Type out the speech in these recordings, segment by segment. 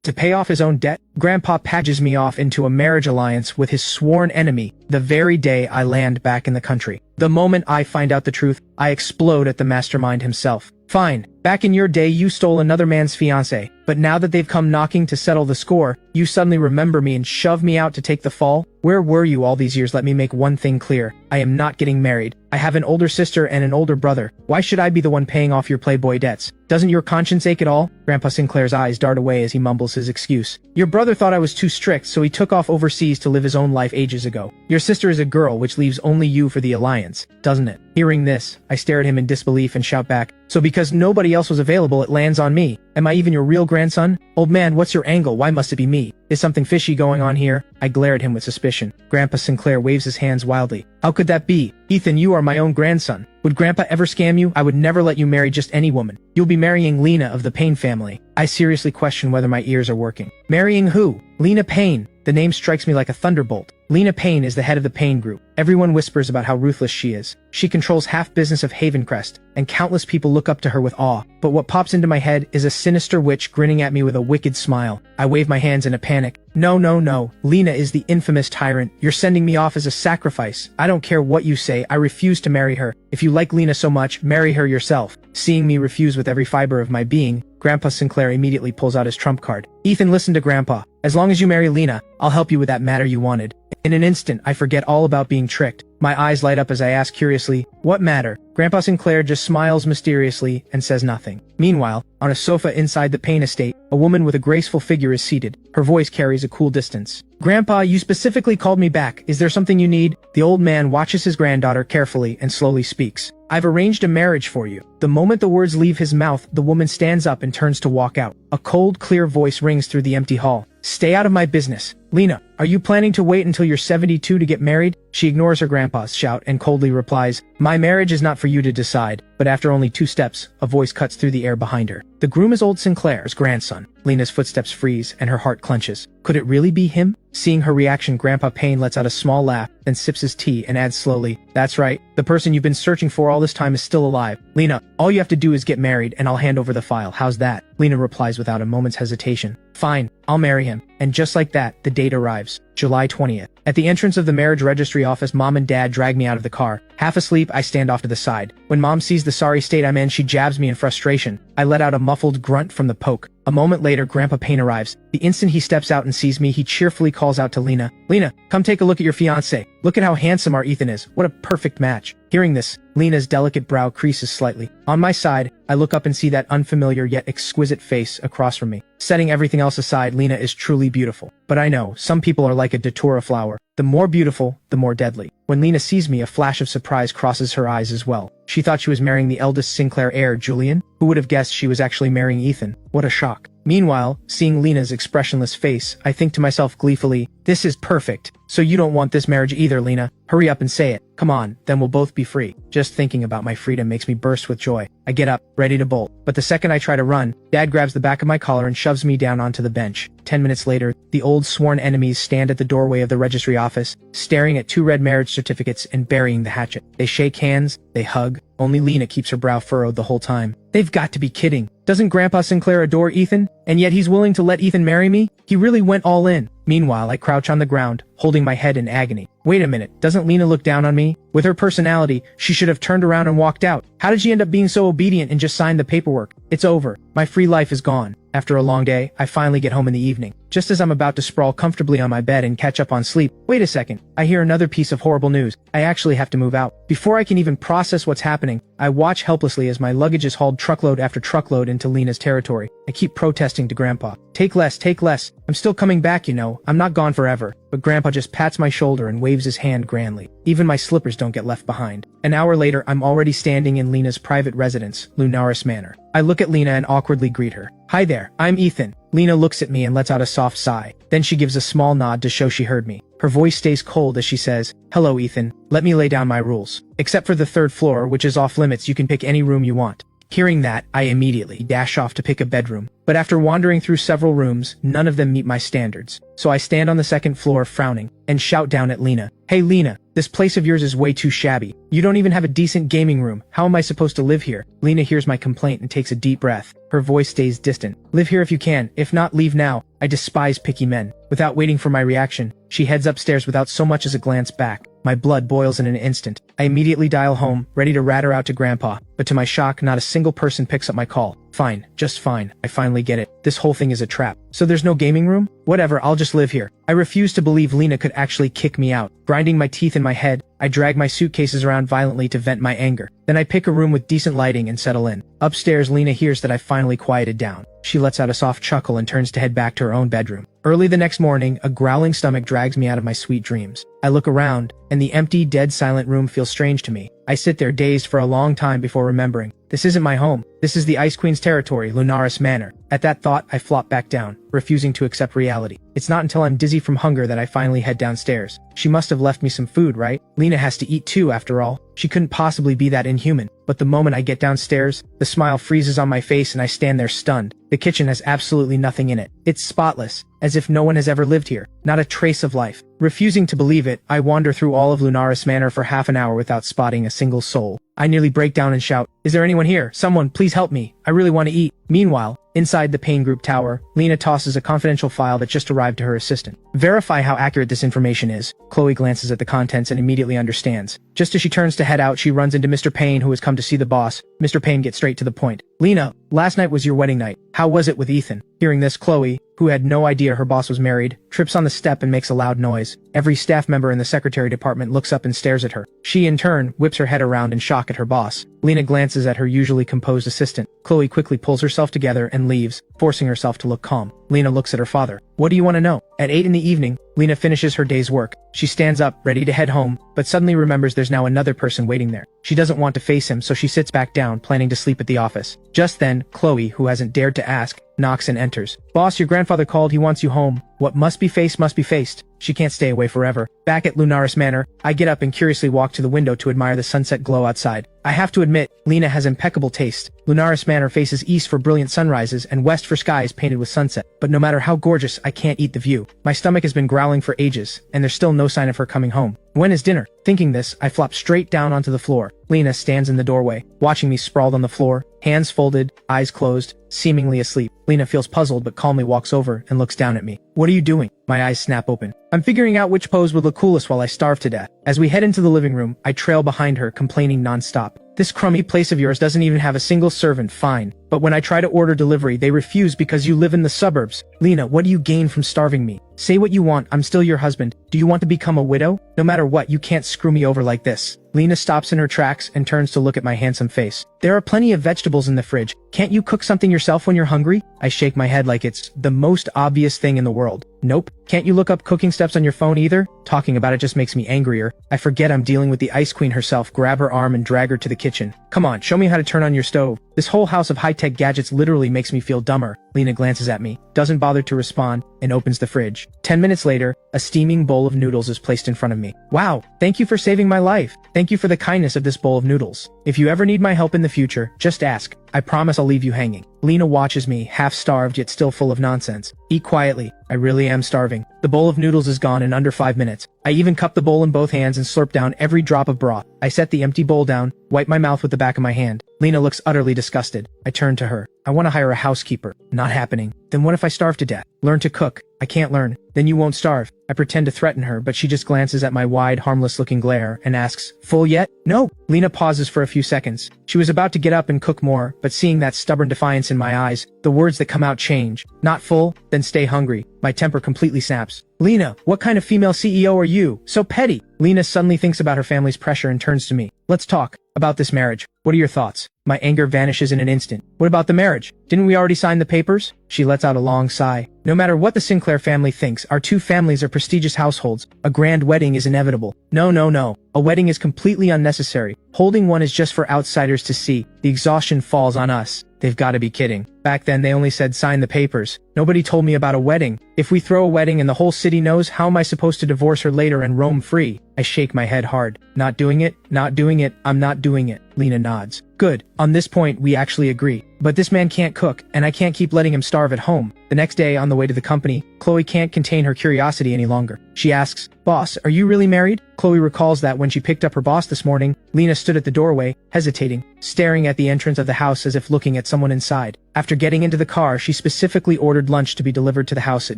To pay off his own debt, Grandpa pages me off into a marriage alliance with his sworn enemy the very day I land back in the country. The moment I find out the truth, I explode at the mastermind himself. Fine, back in your day you stole another man's fiancé, but now that they've come knocking to settle the score, you suddenly remember me and shove me out to take the fall? Where were you all these years? Let me make one thing clear. I am not getting married. I have an older sister and an older brother. Why should I be the one paying off your playboy debts? Doesn't your conscience ache at all? Grandpa Sinclair's eyes dart away as he mumbles his excuse. Your brother thought I was too strict, so he took off overseas to live his own life ages ago. Your sister is a girl, which leaves only you for the alliance, doesn't it? Hearing this, I stare at him in disbelief and shout back, so because nobody else was available, it lands on me. Am I even your real grandson? Old man, what's your angle? Why must it be me? Is something fishy going on here? I glare at him with suspicion. Grandpa Sinclair waves his hands wildly. How could that be? Ethan, you are my own grandson. Would Grandpa ever scam you? I would never let you marry just any woman. You'll be marrying Lena of the Payne family. I seriously question whether my ears are working. Marrying who? Lena Payne. The name strikes me like a thunderbolt. Lena Payne is the head of the Payne Group. Everyone whispers about how ruthless she is. She controls half business of Havencrest, and countless people look up to her with awe. But what pops into my head is a sinister witch grinning at me with a wicked smile. I wave my hands in a panic. No, no, no. Lena is the infamous tyrant. You're sending me off as a sacrifice. I don't care what you say. I refuse to marry her. If you like Lena so much, marry her yourself. Seeing me refuse with every fiber of my being, Grandpa Sinclair immediately pulls out his trump card. Ethan, listen to Grandpa. As long as you marry Lena, I'll help you with that matter you wanted. In an instant, I forget all about being tricked. My eyes light up as I ask curiously, what matter? Grandpa Sinclair just smiles mysteriously and says nothing. Meanwhile, on a sofa inside the Payne estate, a woman with a graceful figure is seated. Her voice carries a cool distance. Grandpa, you specifically called me back. Is there something you need? The old man watches his granddaughter carefully and slowly speaks. I've arranged a marriage for you. The moment the words leave his mouth, the woman stands up and turns to walk out. A cold, clear voice rings through the empty hall. Stay out of my business. Lena, are you planning to wait until you're 72 to get married? She ignores her grandpa's shout and coldly replies, my marriage is not for you to decide. But after only 2 steps, a voice cuts through the air behind her. The groom is old Sinclair's grandson. Lena's footsteps freeze and her heart clenches. Could it really be him? Seeing her reaction, Grandpa Payne lets out a small laugh, then sips his tea and adds slowly, that's right, the person you've been searching for all this time is still alive. Lena, all you have to do is get married and I'll hand over the file. How's that? Lena replies without a moment's hesitation. Fine, I'll marry him. And just like that, the date arrives. July 20th. At the entrance of the marriage registry office, Mom and Dad drag me out of the car. Half asleep, I stand off to the side. When Mom sees the sorry state I'm in, she jabs me in frustration. I let out a muffled grunt from the poke. A moment later, Grandpa Payne arrives. The instant he steps out and sees me, he cheerfully calls out to Lena, Lena, come take a look at your fiancé. Look at how handsome our Ethan is. What a perfect match. Hearing this, Lena's delicate brow creases slightly. On my side, I look up and see that unfamiliar yet exquisite face across from me. Setting everything else aside, Lena is truly beautiful. But I know, some people are like a datura flower. The more beautiful, the more deadly. When Lena sees me, a flash of surprise crosses her eyes as well. She thought she was marrying the eldest Sinclair heir, Julian. Who would have guessed she was actually marrying Ethan? What a shock. Meanwhile, seeing Lena's expressionless face, I think to myself gleefully, this is perfect. So you don't want this marriage either, Lena. Hurry up and say it. Come on, then we'll both be free. Just thinking about my freedom makes me burst with joy. I get up, ready to bolt. But the second I try to run, Dad grabs the back of my collar and shoves me down onto the bench. 10 minutes later, the old sworn enemies stand at the doorway of the registry office, staring at 2 red marriage certificates and burying the hatchet. They shake hands, they hug. Only Lena keeps her brow furrowed the whole time. They've got to be kidding. Doesn't Grandpa Sinclair adore Ethan? And yet he's willing to let Ethan marry me? He really went all in. Meanwhile, I crouch on the ground, holding my head in agony. Wait a minute, doesn't Lena look down on me? With her personality, she should have turned around and walked out. How did she end up being so obedient and just sign the paperwork? It's over. My free life is gone. After a long day, I finally get home in the evening. Just as I'm about to sprawl comfortably on my bed and catch up on sleep, wait a second, I hear another piece of horrible news. I actually have to move out. Before I can even process what's happening, I watch helplessly as my luggage is hauled truckload after truckload into Lena's territory. I keep protesting to Grandpa. Take less, take less. I'm still coming back, you know. I'm not gone forever. But Grandpa just pats my shoulder and waves his hand grandly. Even my slippers don't get left behind. An hour later, I'm already standing in Lena's private residence, Lunaris Manor. I look at Lena and awkwardly greet her. Hi there, I'm Ethan. Lena looks at me and lets out a soft sigh. Then she gives a small nod to show she heard me. Her voice stays cold as she says, hello Ethan, let me lay down my rules. Except for the 3rd floor, which is off limits, you can pick any room you want. Hearing that, I immediately dash off to pick a bedroom. But after wandering through several rooms, none of them meet my standards. So I stand on the 2nd floor frowning, and shout down at Lena. Hey Lena, this place of yours is way too shabby. You don't even have a decent gaming room. How am I supposed to live here? Lena hears my complaint and takes a deep breath. Her voice stays distant. Live here if you can. If not, leave now. I I despise picky men. Without waiting for my reaction, she heads upstairs without so much as a glance back. My blood boils in an instant. I immediately dial home, ready to rat her out to Grandpa, but to my shock, not a single person picks up my call. Fine, just fine. I finally get it. This whole thing is a trap. So there's no gaming room? Whatever, I'll just live here. I refuse to believe Lena could actually kick me out. Grinding my teeth in my head, I drag my suitcases around violently to vent my anger. Then I pick a room with decent lighting and settle in. Upstairs, Lena hears that I finally quieted down. She lets out a soft chuckle and turns to head back to her own bedroom. Early the next morning, a growling stomach drags me out of my sweet dreams. I look around, and the empty, dead, silent room feels strange to me. I sit there dazed for a long time before remembering. This isn't my home. This is the Ice Queen's territory, Lunaris Manor. At that thought, I flop back down, refusing to accept reality. It's not until I'm dizzy from hunger that I finally head downstairs. She must have left me some food, right? Lena has to eat too, after all. She couldn't possibly be that inhuman. But the moment I get downstairs, the smile freezes on my face and I stand there stunned. The kitchen has absolutely nothing in it. It's spotless, as if no one has ever lived here. Not a trace of life. Refusing to believe it, I wander through all of Lunaris Manor for half an hour without spotting a single soul. I nearly break down and shout, "Is there anyone here? Someone, please help me. I really want to eat." Meanwhile, inside the Pain Group tower, Lena tosses a confidential file that just arrived to her assistant. Verify how accurate this information is. Chloe glances at the contents and immediately understands. Just as she turns to head out, she runs into Mr. Payne, who has come to see the boss. Mr. Payne gets straight to the point. "Lena, last night was your wedding night. How was it with Ethan?" Hearing this, Chloe, who had no idea her boss was married, trips on the step and makes a loud noise. Every staff member in the secretary department looks up and stares at her. She, in turn, whips her head around in shock at her boss. Lena glances at her usually composed assistant. Chloe quickly pulls herself together and leaves, forcing herself to look calm. Lena looks at her father. "What do you want to know?" At 8 in the evening, Lena finishes her day's work. She stands up, ready to head home, but suddenly remembers there's now another person waiting there. She doesn't want to face him, so she sits back down, planning to sleep at the office. Just then, Chloe, who hasn't dared to ask, knocks and enters. "Boss, your grandfather called. He wants you home. What must be faced must be faced." She can't stay away forever. Back at Lunaris Manor, I get up and curiously walk to the window to admire the sunset glow outside. I have to admit, Lena has impeccable taste. Lunaris Manor faces east for brilliant sunrises and west for skies painted with sunset. But no matter how gorgeous, I can't eat the view. My stomach has been growling for ages, and there's still no sign of her coming home. When is dinner? Thinking this, I flop straight down onto the floor. Lena stands in the doorway, watching me sprawled on the floor, hands folded, eyes closed, seemingly asleep. Lena feels puzzled but calmly walks over and looks down at me. "What are you doing?" My eyes snap open. I'm figuring out which pose would look coolest while I starve to death. As we head into the living room, I trail behind her, complaining nonstop. "This crummy place of yours doesn't even have a single servant, fine. But when I try to order delivery, they refuse because you live in the suburbs. Lena, what do you gain from starving me? Say what you want, I'm still your husband. Do you want to become a widow? No matter what, you can't screw me over like this." Lena stops in her tracks and turns to look at my handsome face. "There are plenty of vegetables in the fridge. Can't you cook something yourself when you're hungry?" I shake my head like it's the most obvious thing in the world. "Nope. Can't you look up cooking steps on your phone either?" Talking about it just makes me angrier. I forget I'm dealing with the Ice Queen herself, grab her arm and drag her to the kitchen. "Come on, show me how to turn on your stove." This whole house of high-tech gadgets literally makes me feel dumber. Lena glances at me, doesn't bother to respond, and opens the fridge. 10 minutes later, a steaming bowl of noodles is placed in front of me. "Wow, thank you for saving my life. Thank you for the kindness of this bowl of noodles. If you ever need my help in the future, just ask. I promise I'll leave you hanging." Lena watches me, half-starved yet still full of nonsense. "Eat quietly. I really am starving." The bowl of noodles is gone in under 5 minutes. I even cup the bowl in both hands and slurp down every drop of broth. I set the empty bowl down, wipe my mouth with the back of my hand. Lena looks utterly disgusted. I turn to her. "I want to hire a housekeeper." "Not happening." "Then what if I starve to death?" "Learn to cook." "I can't learn." "Then you won't starve." I pretend to threaten her, but she just glances at my wide, harmless-looking glare and asks, "Full yet?" "No." Lena pauses for a few seconds. She was about to get up and cook more, but seeing that stubborn defiance in my eyes, the words that come out change. "Not full? Then stay hungry." My temper completely snaps. "Lena, what kind of female CEO are you? So petty." Lena suddenly thinks about her family's pressure and turns to me. "Let's talk about this marriage. What are your thoughts?" My anger vanishes in an instant. "What about the marriage? Didn't we already sign the papers?" She lets out a long sigh. "No matter what the Sinclair family thinks, our two families are prestigious households. A grand wedding is inevitable." No. A wedding is completely unnecessary. Holding one is just for outsiders to see. The exhaustion falls on us. They've got to be kidding. Back then they only said sign the papers. Nobody told me about a wedding. If we throw a wedding and the whole city knows, how am I supposed to divorce her later and roam free? I shake my head hard. "Not doing it, I'm not doing it." Lena nods. "Good. On this point, we actually agree. But this man can't cook, and I can't keep letting him starve at home." The next day, on the way to the company, Chloe can't contain her curiosity any longer. She asks, "Boss, are you really married?" Chloe recalls that when she picked up her boss this morning, Lena stood at the doorway, hesitating, staring at the entrance of the house as if looking at someone inside. After getting into the car, she specifically ordered lunch to be delivered to the house at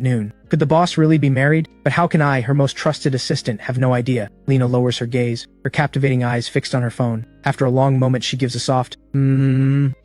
noon. Could the boss really be married? But how can I, her most trusted assistant, have no idea? Lena lowers her gaze, her captivating eyes fixed on her phone. After a long moment, she gives a soft,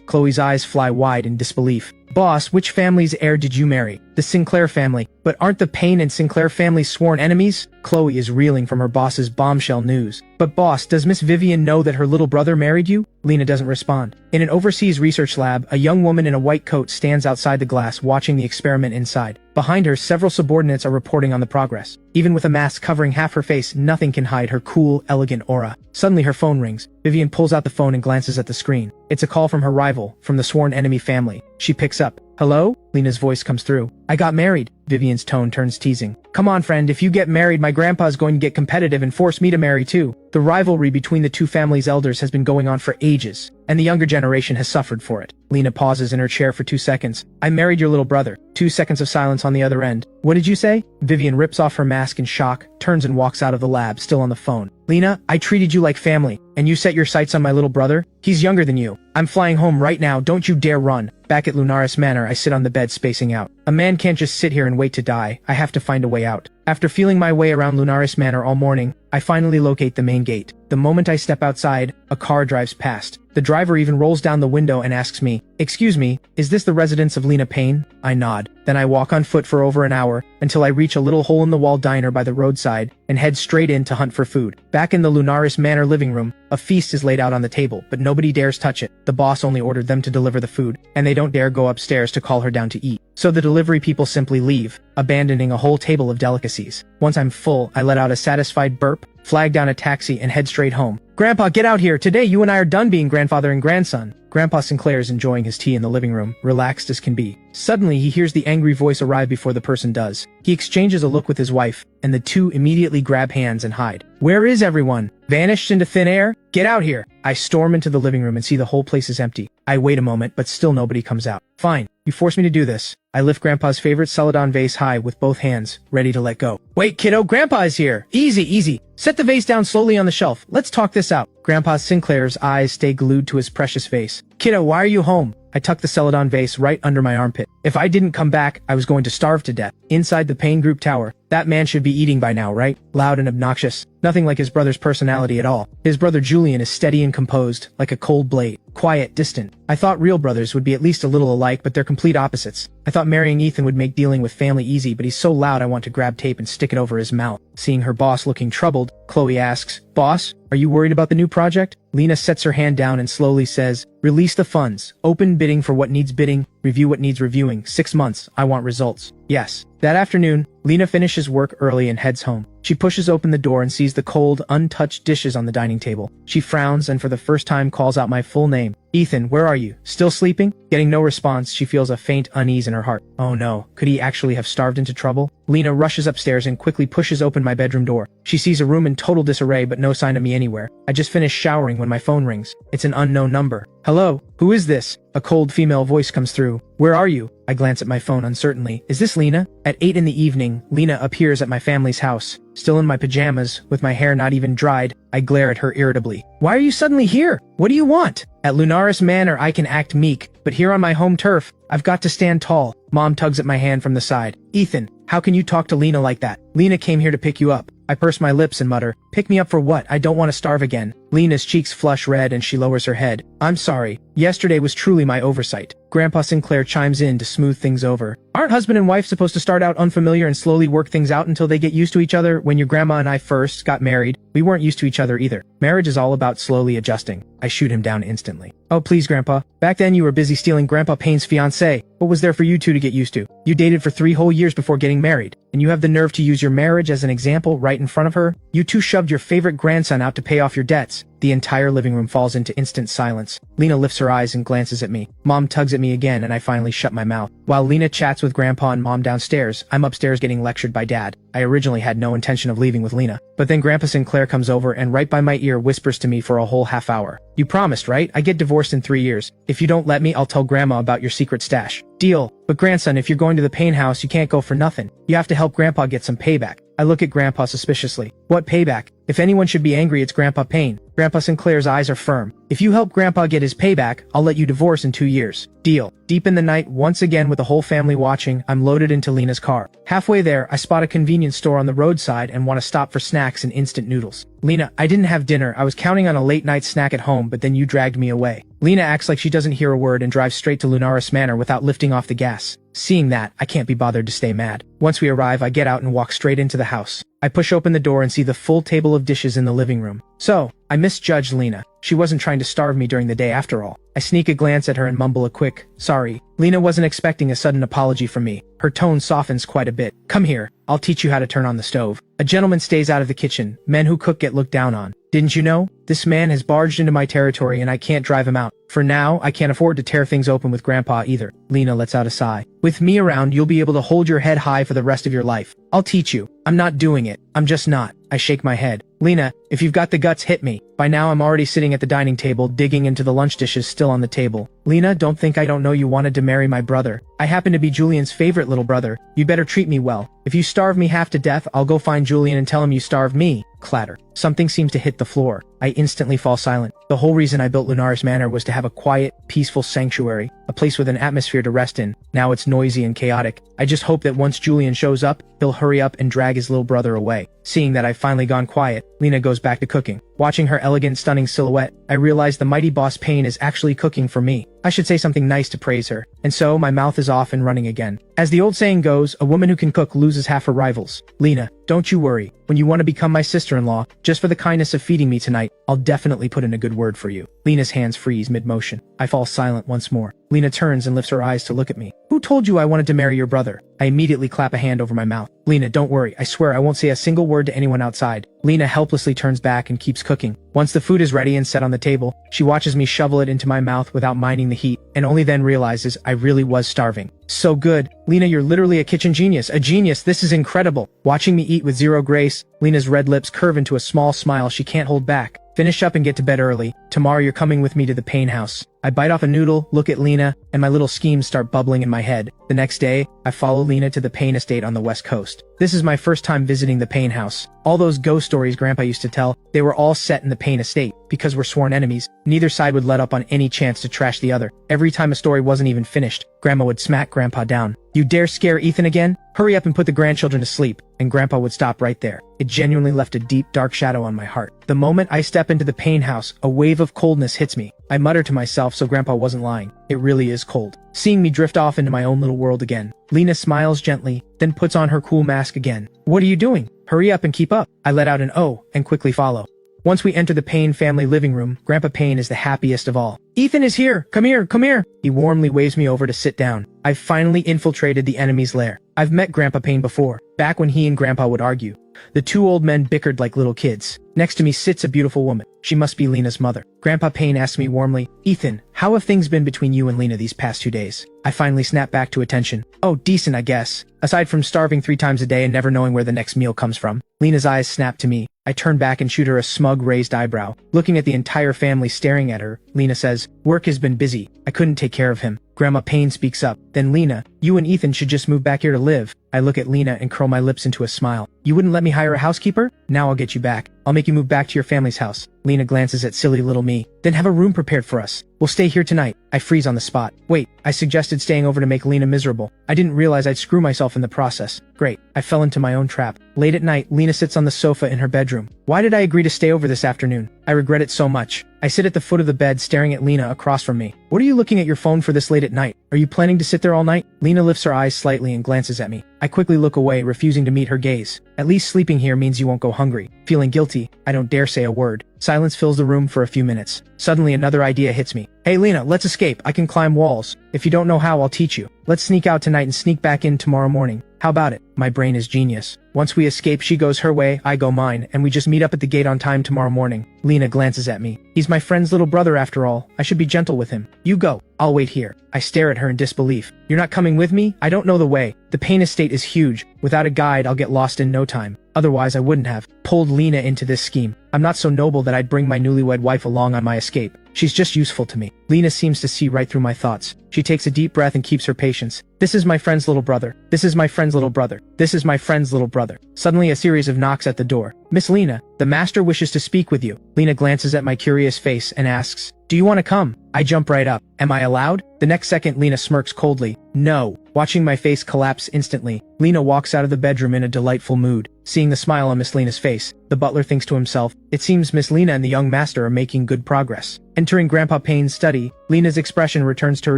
Chloe's eyes fly wide in disbelief. Boss, which family's heir did you marry? The Sinclair family. But aren't the Payne and Sinclair families sworn enemies? Chloe is reeling from her boss's bombshell news. But boss, does Miss Vivian know that her little brother married you? Lena doesn't respond. In an overseas research lab, a young woman in a white coat stands outside the glass watching the experiment inside. Behind her, several subordinates are reporting on the progress. Even with a mask covering half her face, nothing can hide her cool, elegant aura. Suddenly her phone rings. Vivian pulls out the phone and glances at the screen. It's a call from her rival, from the sworn enemy family. She picks up. Hello? Lena's voice comes through. I got married. Vivian's tone turns teasing. Come on, friend, if you get married, my grandpa's going to get competitive and force me to marry too. The rivalry between the two families' elders has been going on for ages, and the younger generation has suffered for it. Lena pauses in her chair for 2 seconds. I married your little brother. 2 seconds of silence on the other end. What did you say? Vivian rips off her mask in shock, turns and walks out of the lab, still on the phone. Lena, I treated you like family, and you set your sights on my little brother? He's younger than you. I'm flying home right now, don't you dare run. Back at Lunaris Manor, I sit on the bed spacing out. A man can't just sit here and wait to die. I have to find a way out. After feeling my way around Lunaris Manor all morning, I finally locate the main gate. The moment I step outside, a car drives past. The driver even rolls down the window and asks me, "Excuse me, is this the residence of Lena Payne?" I nod. Then I walk on foot for over an hour, until I reach a little hole-in-the-wall diner by the roadside, and head straight in to hunt for food. Back in the Lunaris Manor living room, a feast is laid out on the table, but nobody dares touch it. The boss only ordered them to deliver the food, and they don't dare go upstairs to call her down to eat. So the delivery people simply leave, abandoning a whole table of delicacies. Once I'm full, I let out a satisfied burp, flag down a taxi, and head straight home. Grandpa, get out here! Today you and I are done being grandfather and grandson. Grandpa Sinclair is enjoying his tea in the living room, relaxed as can be. Suddenly, he hears the angry voice arrive before the person does. He exchanges a look with his wife, and the two immediately grab hands and hide. Where is everyone? Vanished into thin air? Get out here! I storm into the living room and see the whole place is empty. I wait a moment, but still nobody comes out. Fine, you forced me to do this. I lift Grandpa's favorite celadon vase high with both hands, ready to let go. Wait, kiddo, Grandpa is here! Easy, easy! Set the vase down slowly on the shelf. Let's talk this out. Grandpa Sinclair's eyes stay glued to his precious vase. Kiddo, why are you home? I tuck the celadon vase right under my armpit. If I didn't come back, I was going to starve to death. Inside the Payne Group tower, that man should be eating by now, right? Loud and obnoxious. Nothing like his brother's personality at all. His brother Julian is steady and composed, like a cold blade. Quiet, distant. I thought real brothers would be at least a little alike, but they're complete opposites. I thought marrying Ethan would make dealing with family easy, but he's so loud I want to grab tape and stick it over his mouth. Seeing her boss looking troubled, Chloe asks, "Boss, are you worried about the new project?" Lena sets her hand down and slowly says, "Release the funds. Open bidding for what needs bidding. Review what needs reviewing. 6 months. I want results." Yes. That afternoon, Lena finishes work early and heads home. She pushes open the door and sees the cold, untouched dishes on the dining table. She frowns and for the first time calls out my full name. "Ethan, where are you? Still sleeping?" Getting no response, she feels a faint unease in her heart. Oh no, could he actually have starved into trouble? Lena rushes upstairs and quickly pushes open my bedroom door. She sees a room in total disarray but no sign of me anywhere. I just finished showering when my phone rings. It's an unknown number. "Hello? Who is this?" A cold female voice comes through. "Where are you?" I glance at my phone uncertainly. Is this Lena? At 8 in the evening, Lena appears at my family's house. Still in my pajamas, with my hair not even dried, I glare at her irritably. "Why are you suddenly here? What do you want?" At Lunaris Manor I can act meek, but here on my home turf, I've got to stand tall. Mom tugs at my hand from the side. "Ethan, how can you talk to Lena like that? Lena came here to pick you up." I purse my lips and mutter, "Pick me up for what? I don't want to starve again." Lena's cheeks flush red and she lowers her head. "I'm sorry. Yesterday was truly my oversight." Grandpa Sinclair chimes in to smooth things over. "Aren't husband and wife supposed to start out unfamiliar and slowly work things out until they get used to each other? When your grandma and I first got married, we weren't used to each other either. Marriage is all about slowly adjusting." I shoot him down instantly. "Oh please, Grandpa. Back then you were busy stealing Grandpa Payne's fiancée. What was there for you two to get used to? You dated for 3 whole years before getting married, and you have the nerve to use your marriage as an example right in front of her? You two shoved your favorite grandson out to pay off your debts." The entire living room falls into instant silence. Lena lifts her eyes and glances at me. Mom tugs at me again and I finally shut my mouth. While Lena chats with Grandpa and Mom downstairs, I'm upstairs getting lectured by Dad. I originally had no intention of leaving with Lena. But then Grandpa Sinclair comes over and right by my ear whispers to me for a whole half hour. "You promised, right? I get divorced in 3 years. If you don't let me, I'll tell Grandma about your secret stash." "Deal. But grandson, if you're going to the Payne house, you can't go for nothing. You have to help Grandpa get some payback." I look at Grandpa suspiciously. "What payback? If anyone should be angry, it's Grandpa Payne. Grandpa Sinclair's eyes are firm. If you help Grandpa get his payback, I'll let you divorce in 2 years. Deal. Deep in the night, once again with the whole family watching, I'm loaded into Lena's car. Halfway there, I spot a convenience store on the roadside and want to stop for snacks and instant noodles. Lena, I didn't have dinner. I was counting on a late night snack at home, but then you dragged me away. Lena acts like she doesn't hear a word and drives straight to Lunaris Manor without lifting off the gas. Seeing that, I can't be bothered to stay mad. Once we arrive, I get out and walk straight into the house. I push open the door and see the full table of dishes in the living room. So, I misjudged Lena. She wasn't trying to starve me during the day after all. I sneak a glance at her and mumble a quick, sorry. Lena wasn't expecting a sudden apology from me. Her tone softens quite a bit. Come here, I'll teach you how to turn on the stove. A gentleman stays out of the kitchen. Men who cook get looked down on. Didn't you know? This man has barged into my territory and I can't drive him out. For now, I can't afford to tear things open with Grandpa either. Lena lets out a sigh. With me around, you'll be able to hold your head high for the rest of your life. I'll teach you. I'm not doing it. I'm just not. I shake my head. Lena, if you've got the guts, hit me. By now, I'm already sitting at the dining table, digging into the lunch dishes still on the table. Lena, don't think I don't know you wanted to marry my brother. I happen to be Julian's favorite little brother. You better treat me well. If you starve me half to death, I'll go find Julian and tell him you starved me. Clatter. Something seems to hit the floor. I instantly fall silent. The whole reason I built Lunaris Manor was to have a quiet, peaceful sanctuary, a place with an atmosphere to rest in. Now it's noisy and chaotic. I just hope that once Julian shows up, he'll hurry up and drag his little brother away. Seeing that I've finally gone quiet, Lena goes back to cooking. Watching her elegant, stunning silhouette, I realize the mighty boss Payne is actually cooking for me. I should say something nice to praise her. And so, my mouth is off and running again. As the old saying goes, a woman who can cook loses half her rivals. Lena, don't you worry. When you want to become my sister-in-law, just for the kindness of feeding me tonight, I'll definitely put in a good word for you. Lena's hands freeze mid-motion. I fall silent once more. Lena turns and lifts her eyes to look at me. Who told you I wanted to marry your brother? I immediately clap a hand over my mouth. Lena, don't worry. I swear I won't say a single word to anyone outside. Lena helplessly turns back and keeps cooking. Once the food is ready and set on the table, she watches me shovel it into my mouth without minding the heat, and only then realizes I really was starving. So good. Lena, you're literally a kitchen genius. A genius. This is incredible. Watching me eat with zero grace, Lena's red lips curve into a small smile she can't hold back. Finish up and get to bed early. Tomorrow you're coming with me to the Payne house. I bite off a noodle, look at Lena, and my little schemes start bubbling in my head. The next day, I follow Lena to the Payne estate on the west coast. This is my first time visiting the Payne house. All those ghost stories Grandpa used to tell, they were all set in the Payne estate. Because we're sworn enemies, neither side would let up on any chance to trash the other. Every time a story wasn't even finished, Grandma would smack Grandpa down. You dare scare Ethan again? Hurry up and put the grandchildren to sleep. And Grandpa would stop right there. It genuinely left a deep, dark shadow on my heart. The moment I step into the Payne house, a wave of coldness hits me. I mutter to myself so Grandpa wasn't lying. It really is cold. Seeing me drift off into my own little world again, Lena smiles gently, then puts on her cool mask again. What are you doing? Hurry up and keep up. I let out an "oh" and quickly follow. Once we enter the Payne family living room, Grandpa Payne is the happiest of all. Ethan is here! Come here, come here! He warmly waves me over to sit down. I've finally infiltrated the enemy's lair. I've met Grandpa Payne before, back when he and Grandpa would argue. The two old men bickered like little kids. Next to me sits a beautiful woman. She must be Lena's mother. Grandpa Payne asks me warmly, Ethan, how have things been between you and Lena these past 2 days? I finally snap back to attention. Oh, decent, I guess. Aside from starving 3 times a day and never knowing where the next meal comes from. Lena's eyes snap to me. I turn back and shoot her a smug raised eyebrow. Looking at the entire family staring at her, Lena says, work has been busy. I couldn't take care of him. Grandma Payne speaks up. Then Lena, you and Ethan should just move back here to live. I look at Lena and curl my lips into a smile. You wouldn't let me hire a housekeeper? Now I'll get you back. I'll make you move back to your family's house. Lena glances at silly little me. Then have a room prepared for us. We'll stay here tonight. I freeze on the spot. Wait, I suggested staying over to make Lena miserable. I didn't realize I'd screw myself in the process. Great. I fell into my own trap. Late at night, Lena sits on the sofa in her bedroom. Why did I agree to stay over this afternoon? I regret it so much. I sit at the foot of the bed staring at Lena across from me. What are you looking at your phone for this late at night? Are you planning to sit there all night? Lena lifts her eyes slightly and glances at me. I quickly look away, refusing to meet her gaze. At least sleeping here means you won't go hungry. Feeling guilty, I don't dare say a word. Silence fills the room for a few minutes. Suddenly another idea hits me. Hey Lena, let's escape. I can climb walls. If you don't know how, I'll teach you. Let's sneak out tonight and sneak back in tomorrow morning. How about it? My brain is genius. Once we escape, she goes her way, I go mine, and we just meet up at the gate on time tomorrow morning. Lena glances at me. He's my friend's little brother after all. I should be gentle with him. You go. I'll wait here. I stare at her in disbelief. You're not coming with me? I don't know the way. The Payne estate is huge. Without a guide, I'll get lost in no time. Otherwise, I wouldn't have pulled Lena into this scheme. I'm not so noble that I'd bring my newlywed wife along on my escape. She's just useful to me. Lena seems to see right through my thoughts. She takes a deep breath and keeps her patience. This is my friend's little brother. This is my friend's little brother. This is my friend's little brother. Suddenly a series of knocks at the door. Miss Lena, the master wishes to speak with you. Lena glances at my curious face and asks, do you want to come? I jump right up. Am I allowed? The next second Lena smirks coldly. No. Watching my face collapse instantly, Lena walks out of the bedroom in a delightful mood. Seeing the smile on Miss Lena's face, the butler thinks to himself, it seems Miss Lena and the young master are making good progress. Entering Grandpa Payne's study, Lena's expression returns to her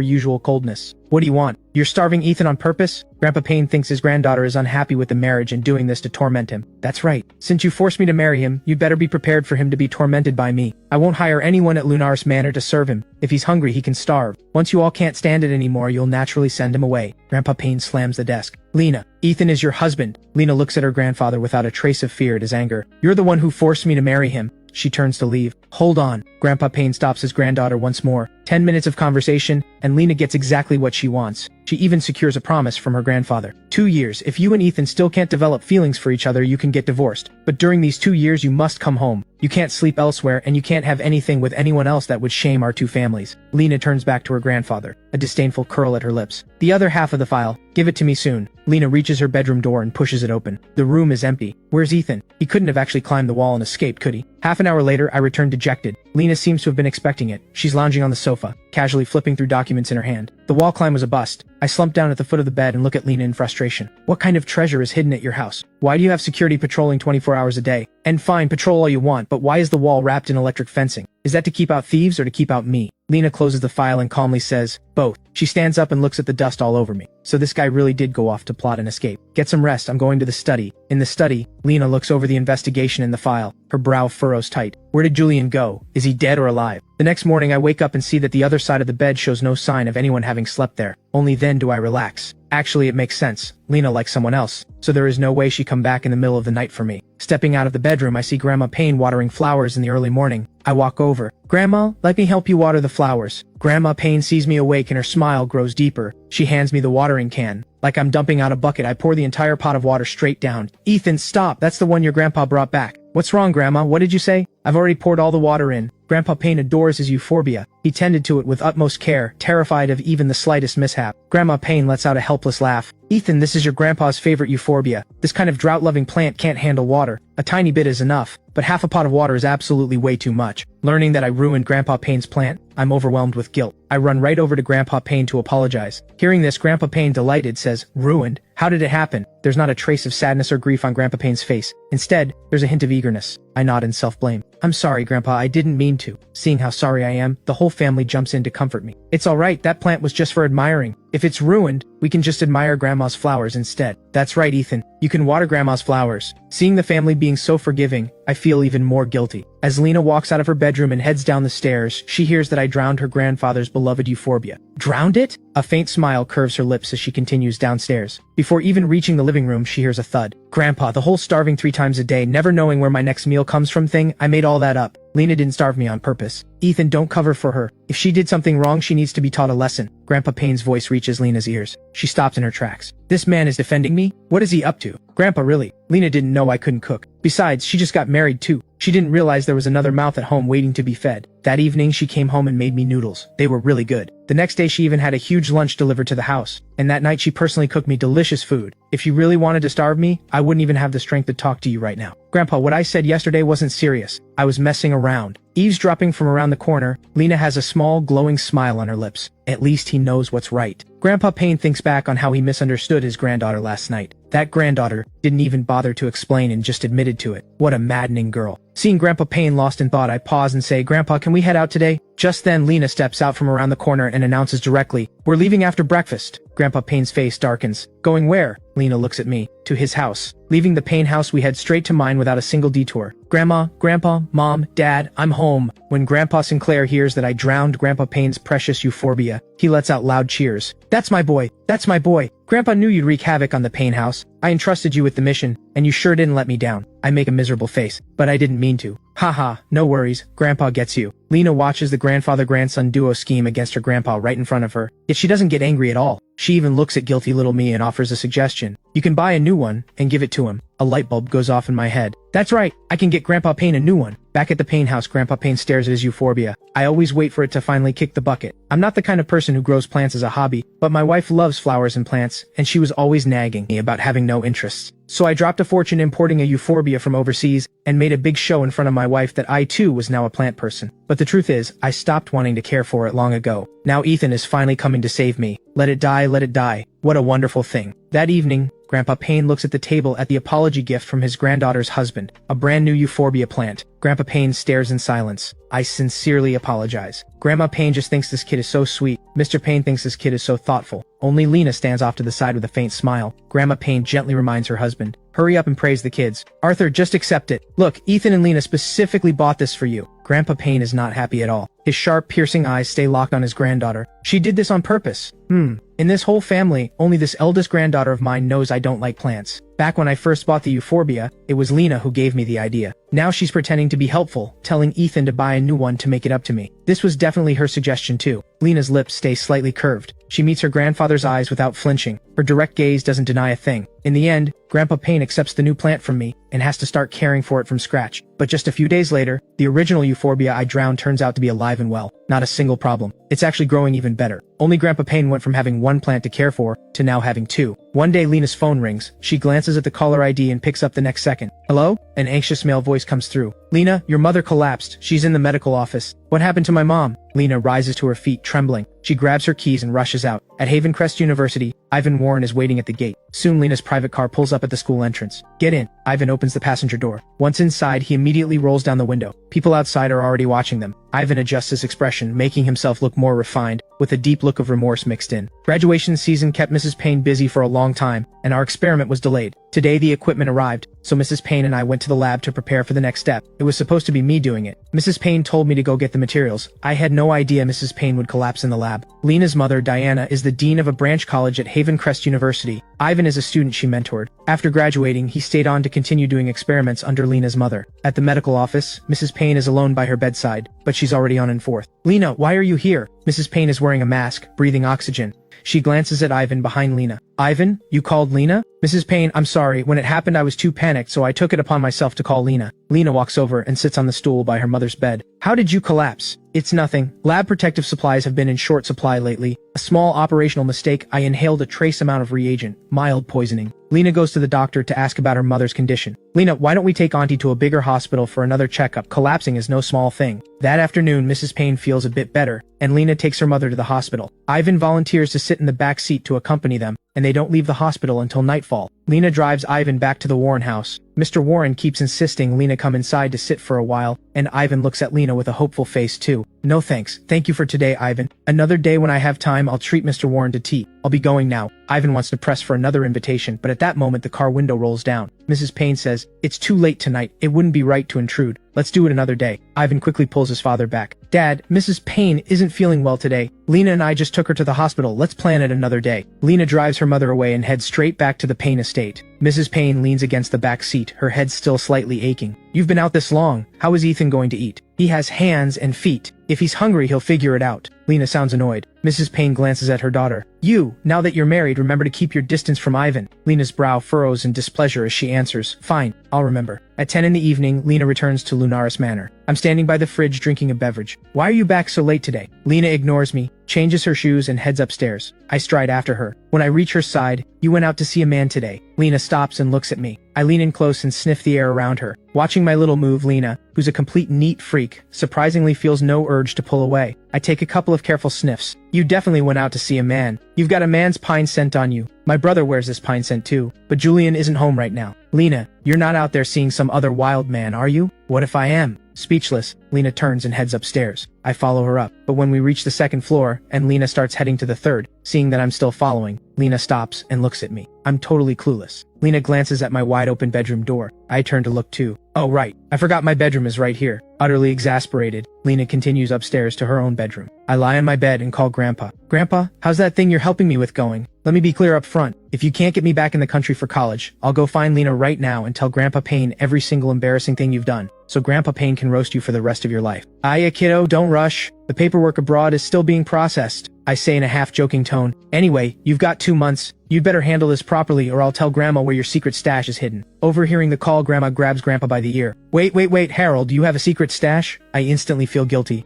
usual coldness. What do you want? You're starving Ethan on purpose? Grandpa Payne thinks his granddaughter is unhappy with the marriage and doing this to torment him. That's right. Since you forced me to marry him, you'd better be prepared for him to be tormented by me. I won't hire anyone at Lunaris Manor to serve him. If he's hungry, he can starve. Once you all can't stand it anymore, you'll naturally send him away. Grandpa Payne slams the desk. Lena, Ethan is your husband. Lena looks at her grandfather without a trace of fear at his anger. You're the one who forced me to marry him. She turns to leave. Hold on. Grandpa Payne stops his granddaughter once more. 10 minutes of conversation, and Lena gets exactly what she wants. She even secures a promise from her grandfather. 2 years. If you and Ethan still can't develop feelings for each other, you can get divorced. But during these 2 years, you must come home. You can't sleep elsewhere, and you can't have anything with anyone else that would shame our two families. Lena turns back to her grandfather, a disdainful curl at her lips. The other half of the file. Give it to me soon. Lena reaches her bedroom door and pushes it open. The room is empty. Where's Ethan? He couldn't have actually climbed the wall and escaped, could he? Half an hour later, I return dejected. Lena seems to have been expecting it. She's lounging on the sofa, casually flipping through documents in her hand. The wall climb was a bust. I slump down at the foot of the bed and look at Lena in frustration. What kind of treasure is hidden at your house? Why do you have security patrolling 24 hours a day? And fine, patrol all you want, but why is the wall wrapped in electric fencing? Is that to keep out thieves or to keep out me? Lena closes the file and calmly says, both. She stands up and looks at the dust all over me. So this guy really did go off to plot an escape. Get some rest, I'm going to the study. In the study, Lena looks over the investigation in the file. Her brow furrows tight. Where did Julian go? Is he dead or alive? The next morning I wake up and see that the other side of the bed shows no sign of anyone having slept there. Only then do I relax. Actually, it makes sense. Lena likes someone else, so there is no way she'd come back in the middle of the night for me. Stepping out of the bedroom, I see Grandma Payne watering flowers in the early morning. I walk over. Grandma, let me help you water the flowers. Grandma Payne sees me awake and her smile grows deeper. She hands me the watering can. Like I'm dumping out a bucket, I pour the entire pot of water straight down. Ethan, stop! That's the one your grandpa brought back. What's wrong, Grandma? What did you say? I've already poured all the water in. Grandpa Payne adores his euphorbia. He tended to it with utmost care, terrified of even the slightest mishap. Grandma Payne lets out a helpless laugh. Ethan, this is your grandpa's favorite euphorbia. This kind of drought-loving plant can't handle water. A tiny bit is enough, but half a pot of water is absolutely way too much. Learning that I ruined Grandpa Payne's plant, I'm overwhelmed with guilt. I run right over to Grandpa Payne to apologize. Hearing this, Grandpa Payne, delighted, says, ruined? How did it happen? There's not a trace of sadness or grief on Grandpa Payne's face. Instead, there's a hint of eagerness. I nod in self-blame. I'm sorry, Grandpa, I didn't mean to. Seeing how sorry I am, the whole family jumps in to comfort me. It's alright, that plant was just for admiring. If it's ruined, we can just admire Grandma's flowers instead. That's right, Ethan. You can water Grandma's flowers. Seeing the family being so forgiving, I feel even more guilty. As Lena walks out of her bedroom and heads down the stairs, she hears that I drowned her grandfather's beloved euphorbia. Drowned it? A faint smile curves her lips as she continues downstairs. Before even reaching the living room, she hears a thud. Grandpa, the whole starving 3 times a day, never knowing where my next meal comes from thing, I made all that up. Lena didn't starve me on purpose. Ethan, don't cover for her. If she did something wrong, she needs to be taught a lesson. Grandpa Payne's voice reaches Lena's ears. She stops in her tracks. This man is defending me? What is he up to? Grandpa, really? Lena didn't know I couldn't cook. Besides, she just got married too. She didn't realize there was another mouth at home waiting to be fed. That evening, she came home and made me noodles. They were really good. The next day, she even had a huge lunch delivered to the house. And that night, she personally cooked me delicious food. If you really wanted to starve me, I wouldn't even have the strength to talk to you right now. Grandpa, what I said yesterday wasn't serious. I was messing around. Eavesdropping from around the corner, Lena has a small, glowing smile on her lips. At least he knows what's right. Grandpa Payne thinks back on how he misunderstood his granddaughter last night. That granddaughter didn't even bother to explain and just admitted to it. What a maddening girl. Seeing Grandpa Payne lost in thought, I pause and say, Grandpa, can we head out today? Just then, Lena steps out from around the corner and announces directly, we're leaving after breakfast. Grandpa Payne's face darkens. Going where? Lena looks at me. To his house. Leaving the Payne house, we head straight to mine without a single detour. Grandma, Grandpa, Mom, Dad, I'm home. When Grandpa Sinclair hears that I drowned Grandpa Payne's precious euphorbia, he lets out loud cheers. That's my boy. That's my boy. Grandpa knew you'd wreak havoc on the Payne house. I entrusted you with the mission, and you sure didn't let me down. I make a miserable face, but I didn't mean to. Haha, no worries. Grandpa gets you. Lena watches the grandfather-grandson duo scheme against her grandpa right in front of her, yet she doesn't get angry at all. She even looks at guilty little me and offers a suggestion. You can buy a new one and give it to him. A light bulb goes off in my head. That's right, I can get Grandpa Payne a new one. Back at the Payne house, Grandpa Payne stares at his euphorbia. I always wait for it to finally kick the bucket. I'm not the kind of person who grows plants as a hobby, but my wife loves flowers and plants, and she was always nagging me about having no interests. So I dropped a fortune importing a euphorbia from overseas and made a big show in front of my wife that I too was now a plant person. But the truth is, I stopped wanting to care for it long ago. Now Ethan is finally coming to save me. Let it die, let it die. What a wonderful thing. That evening, Grandpa Payne looks at the table at the apology gift from his granddaughter's husband, a brand new euphorbia plant. Grandpa Payne stares in silence. I sincerely apologize. Grandma Payne just thinks this kid is so sweet. Mr. Payne thinks this kid is so thoughtful. Only Lena stands off to the side with a faint smile. Grandma Payne gently reminds her husband, hurry up and praise the kids. Arthur, just accept it. Look, Ethan and Lena specifically bought this for you. Grandpa Payne is not happy at all. His sharp, piercing eyes stay locked on his granddaughter. She did this on purpose. In this whole family, only this eldest granddaughter of mine knows I don't like plants. Back when I first bought the euphorbia, it was Lena who gave me the idea. Now she's pretending to be helpful, telling Ethan to buy a new one to make it up to me. This was definitely her suggestion too. Lena's lips stay slightly curved. She meets her grandfather's eyes without flinching. Her direct gaze doesn't deny a thing. In the end, Grandpa Payne accepts the new plant from me and has to start caring for it from scratch. But just a few days later, the original euphorbia I drowned turns out to be alive and well. Not a single problem. It's actually growing even better. Only Grandpa Payne went from having one plant to care for to now having two. One day Lena's phone rings. She glances at the caller ID and picks up the next second. Hello? An anxious male voice comes through. Lena, your mother collapsed. She's in the medical office. What happened to my mom? Lena rises to her feet, trembling. She grabs her keys and rushes out. At Havencrest University, Ivan Warren is waiting at the gate. Soon Lena's private car pulls up at the school entrance. Get in. Ivan opens the passenger door. Once inside, he immediately rolls down the window. People outside are already watching them. Ivan adjusts his expression, making himself look more refined, with a deep look of remorse mixed in. Graduation season kept Mrs. Payne busy for a long time, and our experiment was delayed. Today the equipment arrived, so Mrs. Payne and I went to the lab to prepare for the next step. It was supposed to be me doing it. Mrs. Payne told me to go get the materials. I had no idea Mrs. Payne would collapse in the lab. Lena's mother, Diana, is the dean of a branch college at Havencrest University. Ivan is a student she mentored. After graduating, he stayed on to continue doing experiments under Lena's mother. At the medical office, Mrs. Payne is alone by her bedside, but she's already on and forth. Lena, why are you here? Mrs. Payne is wearing a mask, breathing oxygen. She glances at Ivan behind Lena. Ivan, you called Lena? Mrs. Payne, I'm sorry. When it happened, I was too panicked, so I took it upon myself to call Lena. Lena walks over and sits on the stool by her mother's bed. How did you collapse? It's nothing. Lab protective supplies have been in short supply lately. A small operational mistake. I inhaled a trace amount of reagent. Mild poisoning. Lena goes to the doctor to ask about her mother's condition. Lena, why don't we take Auntie to a bigger hospital for another checkup? Collapsing is no small thing. That afternoon, Mrs. Payne feels a bit better, and Lena takes her mother to the hospital. Ivan volunteers to sit in the back seat to accompany them, and they don't leave the hospital until nightfall. Lena drives Ivan back to the Warren house. Mr. Warren keeps insisting Lena come inside to sit for a while, and Ivan looks at Lena with a hopeful face too. No thanks. Thank you for today, Ivan. Another day when I have time, I'll treat Mr. Warren to tea. I'll be going now. Ivan wants to press for another invitation, but at that moment the car window rolls down. Mrs. Payne says, it's too late tonight. It wouldn't be right to intrude. Let's do it another day. Ivan quickly pulls his father back. Dad, Mrs. Payne isn't feeling well today. Lena and I just took her to the hospital. Let's plan it another day. Lena drives her mother away and heads straight back to the Payne estate. Mrs. Payne leans against the back seat, her head still slightly aching. You've been out this long. How is Ethan going to eat? He has hands and feet. If he's hungry, he'll figure it out. Lena sounds annoyed. Mrs. Payne glances at her daughter. You, now that you're married, remember to keep your distance from Ivan. Lena's brow furrows in displeasure as she answers, fine, I'll remember. At 10 in the evening, Lena returns to Lunaris Manor. I'm standing by the fridge drinking a beverage. Why are you back so late today? Lena ignores me, changes her shoes and heads upstairs. I stride after her. When I reach her side, you went out to see a man today. Lena stops and looks at me. I lean in close and sniff the air around her. Watching my little move, Lena, who's a complete neat freak, surprisingly feels no urge to pull away. I take a couple of careful sniffs. You definitely went out to see a man. You've got a man's pine scent on you. My brother wears this pine scent too, but Julian isn't home right now. Lena, you're not out there seeing some other wild man, are you? What if I am? Speechless, Lena turns and heads upstairs. I follow her up, but when we reach the second floor, and Lena starts heading to the third, seeing that I'm still following, Lena stops and looks at me. I'm totally clueless. Lena glances at my wide-open bedroom door. I turn to look too. Oh right, I forgot my bedroom is right here. Utterly exasperated, Lena continues upstairs to her own bedroom. I lie on my bed and call Grandpa. Grandpa, how's that thing you're helping me with going? Let me be clear up front. If you can't get me back in the country for college, I'll go find Lena right now and tell Grandpa Payne every single embarrassing thing you've done, so Grandpa Payne can roast you for the rest of your life. Aya kiddo, don't rush. The paperwork abroad is still being processed, I say in a half-joking tone. Anyway, you've got 2 months. You'd better handle this properly or I'll tell Grandma where your secret stash is hidden. Overhearing the call, Grandma grabs Grandpa by the ear. Wait, Harold, do you have a secret stash? I instantly feel guilty.